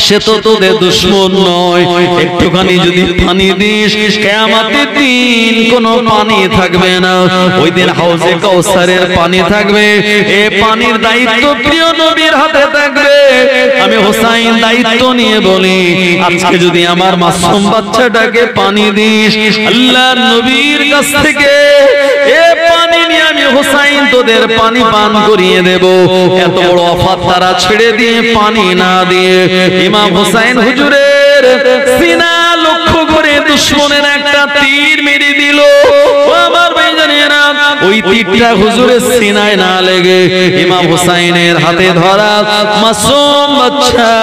সে তো তোদের দুশমন নয়। একটুখানি যদি পানি দিস, কিয়ামতের দিন কোনো পানি থাকবে না। ওই দিন হাউজে কাউসারের পানি থাকবে। এ পানির দায়িত্ব প্রিয় নবীর হাতে থাকবে। আমি হোসাইন দায়িত্ব নিয়ে বলি, আজকে যদি আমার মাসুম বাচ্চাটাকে পানি দিস, আল্লাহর নবীর কাছ থেকে এ পানি নিয়ে আমি হোসাইন তোদের পানি পান করিয়ে দেব। এত বড় অফার তারা ছেড়ে দিয়ে পানি না দিয়ে ইমাম হোসাইন হুজুরের সিনা লক্ষ্য করে দুশমনের একটা তীর মেরে দিল। আমার ভাইজানেরা, ওই তীরটা হুজুরের সিনায় না লেগে ইমাম হোসাইনের হাতে ধরা মাসুম বাচ্চা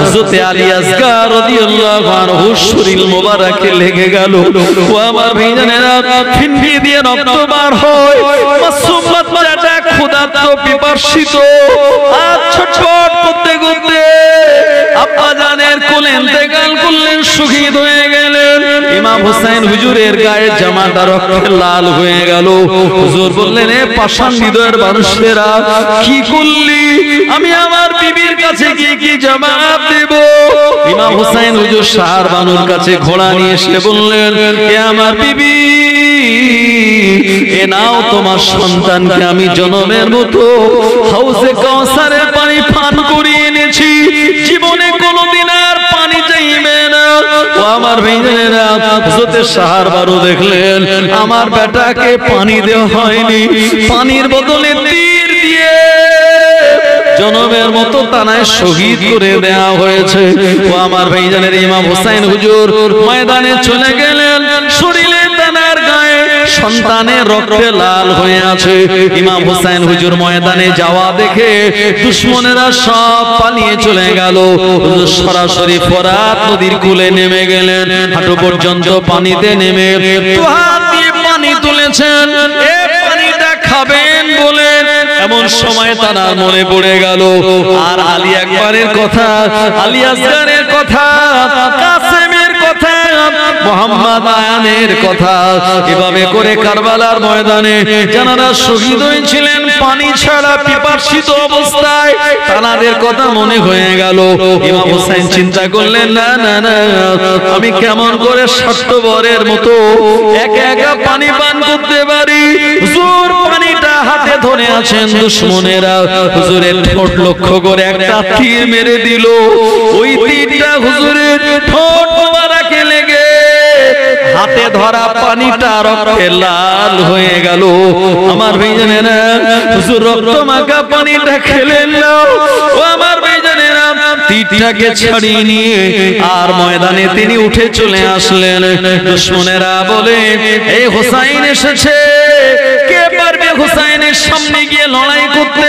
হযরত আলী আসগার রাদিয়াল্লাহু আনহু শরীর মোবারকে লেগে গেল। ও আমার ভাইজানেরা, ফিনফি দিয়ে রক্ত বার হয়। মাসুম বাচ্চাটা ক্ষুধার্ত পিপাসিত আর ছটফট করতে করতে আব্বা জানের কোলে ইন্তেকাল করলেন, শহীদ হয়ে গেলেন। ইমাম হোসেন হুজুরের গায়ে জামাটা রক্তে লাল হয়ে গেল। হুজুর বললেন, এ পাষাণ হৃদয়ের মানুষেরা, কি করলি? আমি আমার বিবির কাছে গিয়ে কি জবাব দেব? ইমাম হোসেন হুজুর শাহর বানুর কাছে ঘোড়া নিয়ে এসে বললেন, এ আমার বিবি, এ নাও তোমার সন্তানকে আমি জনমের মতো হাউজে কাউসারের পানি পান করিয়ে এনেছি। জীবনে কোনোদিন আর পানি চাইবে না। ও আমার ভাইয়েরা, হযরত শাহর বানু দেখলেন আমার বেটাকে পানি দেওয়া হয়নি, পানির বদলে তীর দিয়ে জনমের মতো তানায় শহীদ করে দেয়া হয়েছে। ও আমার ভাইজানের, ইমাম হোসেন হুজুর ময়দানে চলে গেলেন। শরীরে তানার গায়ে সন্তানের রক্তে লাল হয়ে আছে। ইমাম হোসেন হুজুর ময়দানে যাওয়া দেখে দুশমনেরা সব পালিয়ে চলে গেল। হুজুর সরাসরি ফোরাত নদীর কূলে নেমে গেলেন। হাঁটু পর্যন্ত পানিতে নেমে দু হাত দিয়ে পানি তুলেছেন। এ পানিটা খাবেন বলে এমন সময় তার মনে পড়ে গেল আর আলী আকবরের কথা, আলী আসগারের কথা, কাসেমের কথা, মোহাম্মদ আয়ানের কথা। এভাবে করে কারবালার ময়দানে যারা শহীদ হয়েছিলেন পানি ছাড়া পিপাসিত অবস্থায়, তাদের কথা মনে হয়ে গেল। ইমাম হোসেন চিন্তা করলেন, না না না, আমি কেমন করে স্বার্থপরের মতো একা একা পানি পান করতে পারি? হুজুর পানিটা হাতে ধরে আছেন, দুশমনেরা হুজুরের ঠোঁট লক্ষ্য করে একটা তীর মেরে দিল। ওই তীরটা হুজুরের ঠোঁট মোবারকে লেগে হাতে ধরা পানিটা রক্তে লাল হয়ে গেল। আমার ভাইজানেরা, হুজুর রক্ত মাখা পানিটা খেলেন না। ও আমার ভাইজানেরা, তীরটাকে ছাড়িয়ে নিয়ে আর ময়দানে তিনি উঠে চলে আসলেন। দুশমনেরা বলে, এই হোসাইন এসেছে, কে পারবে হোসাইনের সামনে গিয়ে লড়াই করতে?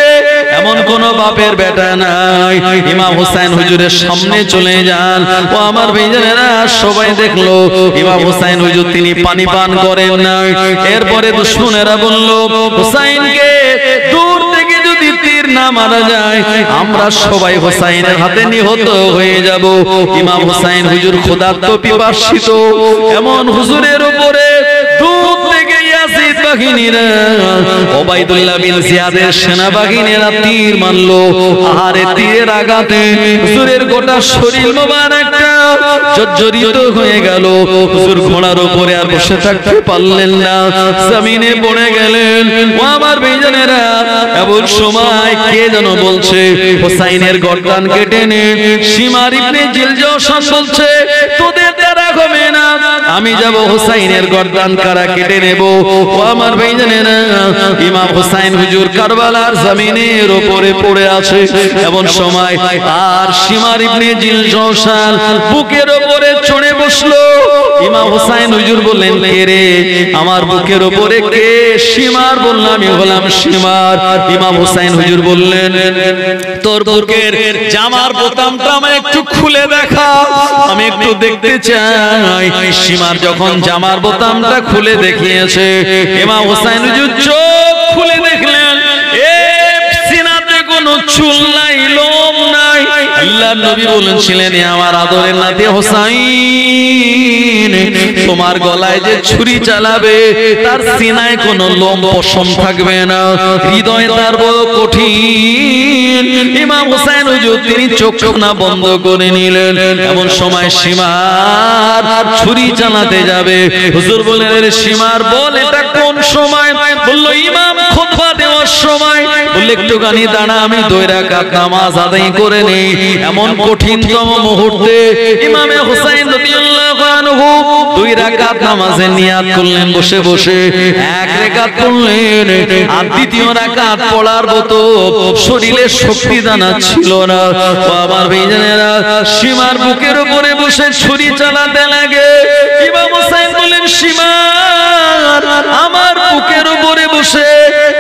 এমন কোন বাপের বেটা নাই। ইমাম হোসেন হুজুরের সামনে চলে যান। ও আমার ভাইজানেরা, সবাই দেখলো ইমাম হোসেন হুজুর তিনি পানি পান করেন না। এরপরে দুশমনেরা বলল, হোসাইনকে দূর থেকে যদি তীর না মারা যায়, আমরা সবাই হোসাইনের হাতে নিহত হয়ে যাব। ইমাম হোসেন হুজুর ক্ষুধার্ত পিপাসিত, এমন হুজুরের উপরে দূর থেকে ইয়াজিদ বাহিনীরা, ওবাইদুল্লাহ বিন জিয়াদের সেনাবাহিনীরা তীর মারলো। আহারে তীরের আঘাতে হুজুরের গোটা শরীর মোবারকটা জর্জরিত হয়ে গেল। হুজুর ঘোড়ার উপরে আর বসে থাকতে পারলেন না, জমিনে পড়ে গেলেন। ও আমার ভাইজানেরা, এমন সময় কে যেন বলছে, হোসাইনের গর্দান কেটে নে। শিমার ইবনে জিলজশান বলছে, তোদের দ্বারা হবে না, আমি যাব হোসাইনের গর্দান কারা কেটে নেব। ও আমার ভাইজানেরা, ইমাম হোসেন হুজুর কারবালার জমিনের উপরে পড়ে আছে। এমন সময় আর শিমার ইবনে জিলজশান বুকের উপরে চড়ে বসলো। ইমাম হোসেন হুজুর বললেন, কে রে আমার বুকের উপরে কে? শিমার বললাম, আমি হলাম শিমার। ইমাম হোসেন হুজুর বললেন, তোর বুকের জামার বোতামটা আমায় একটু খুলে দেখা, আমি একটু দেখতে চাই। শিমার যখন জামার বোতামটা খুলে দেখিয়েছে, ইমাম হোসেন হুজুর চোখ খুলে দেখলেন এ সিনাতে কোনো চুল নাই, লোম নাই। আল্লাহর নবী বলেছিলেন, আমার আদরের নাতি হোসাইন, তোমার গলায় যে ছুরি চালাবে তার সিনায় কোনো লোম পশম থাকবে না, হৃদয় তার বড় কঠিন। ইমাম হোসেন হুজুর তিনি চোখ না বন্ধ করে নিলেন। এমন সময় সীমার ছুরি চালাতে যাবে। হুজুর বললেন, আরে সীমার বল এটা কোন সময়? বললো ইমাম খুতবা দেওয়ার সময়। বললে একটুখানি দাঁড়া, আমি 2 রাকাত নামাজ আদায় করে নেই। এমন কঠিনতম মুহূর্তে ইমামে হোসেন রাদিয়াল্লাহু আনহু 2 রাকাত নামাজের নিয়াত করলেন বসে বসে। 1 রাকাত পড়লেন, আর 2য় রাকাত পড়ার মতো শরীরে শক্তি দানা ছিল না। বাবার ভাইজানেরা, সীমার বুকের উপরে বসে ছুরি চালাতে লাগে। ইমাম হোসেন বলেন, সীমার আমার বুকের উপরে বসে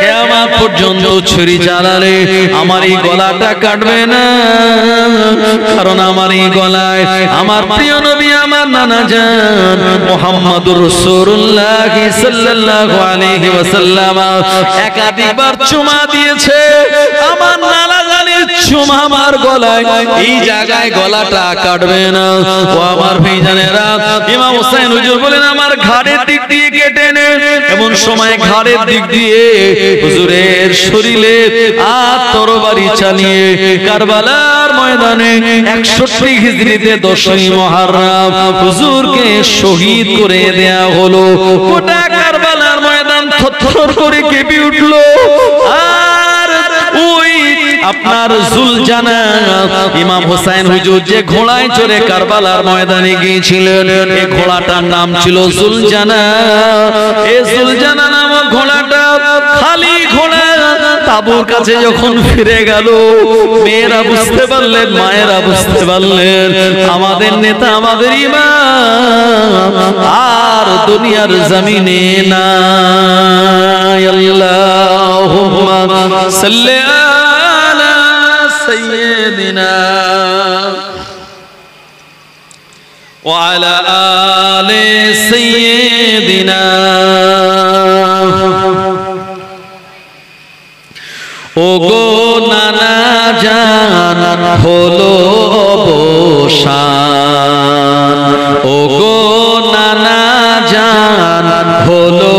কিয়ামত পর্যন্ত ছুরি চালালে আমার এই গলাটা কাটবে না, কারণ আমার এই গলায় আমার প্রিয় নবী আমার নানা জান মুহাম্মদুর রাসূলুল্লাহ সাল্লাল্লাহু আলাইহি ওয়াসাল্লাম একাধিকবার চুমা দিয়েছে। আমার নানা জানের চুমা আমার গলায়, এই জায়গায় গলাটা কাটবে না। ও আমার ভাইজানেরা, ইমাম হোসেন হুজুর বলেন, আমার ঘাড়ের দিক দিয়ে কেটে নে। এমন সময় ঘাড়ের দিক দিয়ে হুজুরের শরীরে আর তরবারি চালিয়ে কারবালার ময়দানে 61 হিজরিতে 10ই মুহররম হুজুরকে শহীদ করে দেয়া হলো। গোটা কারবালার ময়দান থরথর করে কেঁপে উঠলো। আর ওই আপনার জুলজানা ইমাম হোসেন হুজুর যে ঘোড়ায় চড়ে কারবালার ময়দানে গিয়েছিলেন, এই ঘোড়াটার নাম ছিল জুলজানা। এই জুলজানা নামক ঘোড়াটা খালি ঘোড়া। তাবুর কাছে যখন ফিরে গেল, মেয়েরা বুঝতে পারলেন, মায়েরা বুঝতে পারলেন আমাদের নেতা, আমাদের ইমাম আর দুনিয়ার জমিনে নাই। আল্লাহুম্মা সাল্লি আলা সাইয়্যিদিনা ওয়া আলা আলি সাইয়্যিদিনা। ও গো নানা জান হলো অবসান, ও গো নানা জান হলো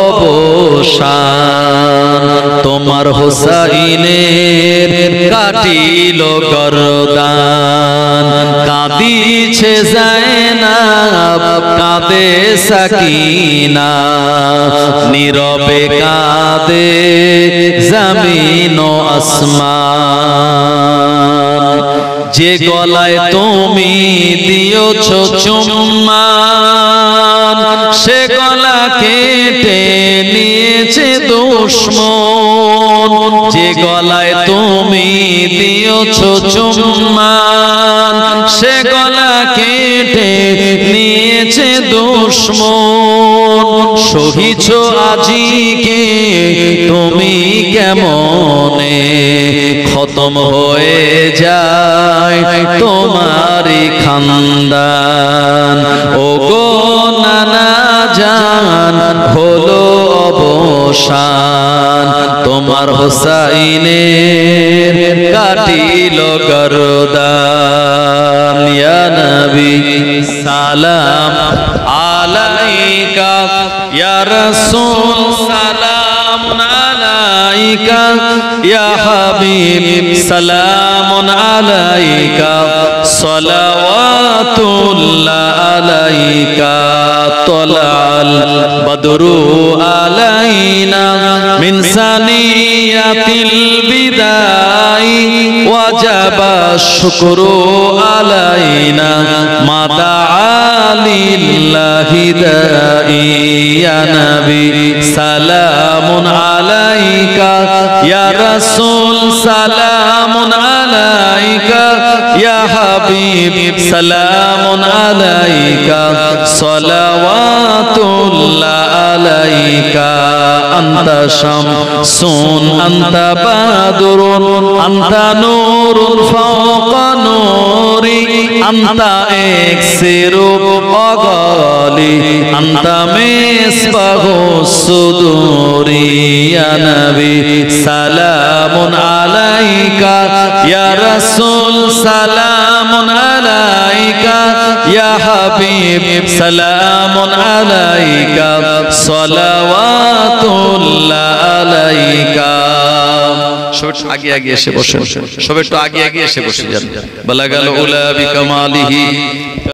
অবসান, তোমার হোসাইনের কাটিল গরদান। কাঁদিছে যায়নাব, কাঁদে সাকিনা, নীরবে কাঁদে জমিন ও আসমান। যে গলায় তুমি দিয়েছ চুম্মান, সে গলা কেটে নিয়েছে দুশমন। যে গলায় তুমি দিয়েছ চুম্মান, সে গলা কেটে নিয়েছে দুশমন। সহিছ আজিকে তুমি কেমনে, খতম হয়ে যায় তোমারি খানদান। ও গো নানা জান হলো অবসান, তোমার হোসাইনের কাটিল গরদান। ইয়া নবী সালাম আলাইকা, ইয়া রাসূল সালাম আলাইকা, ইয়া হাবিব সালামুন আলাইকা, সালাওয়াতুল্লাহ আলাইকা। তালাল বদরু আলাইনা মিন সানিয়াতিল বিদাই, ওয়াজাবা শুকরু আলাইনা মা দাআ লিল্লাহি দাঈ। ইয়া নবী সালামুন আলাইকা, ইয়া রাসূল সালামুন আলাইকা, ইয়া হাবিব সালামুন আলাইকা, সালাওয়াতুল্লাহ আলাইকা। আনতা শামসুন আনতা বাদরুন আনতা নূরুন ফাওকা নূরি, আনতা ইকসিরু অগলি আনতা মিসবাহুস সুদুরি ইয়া নবী সালামুন আলাইকা ইয়া রাসূল সালামুন আলাইকা ইয়া হাবিব সালামুন আলাইকা সালাওয়াতুল্লাহ আলাইকা। সব একটু আগে আগে এসে বসেন, সব একটু আগে আগে এসে বসে যান। বালাগাল উলা বিকামালিহি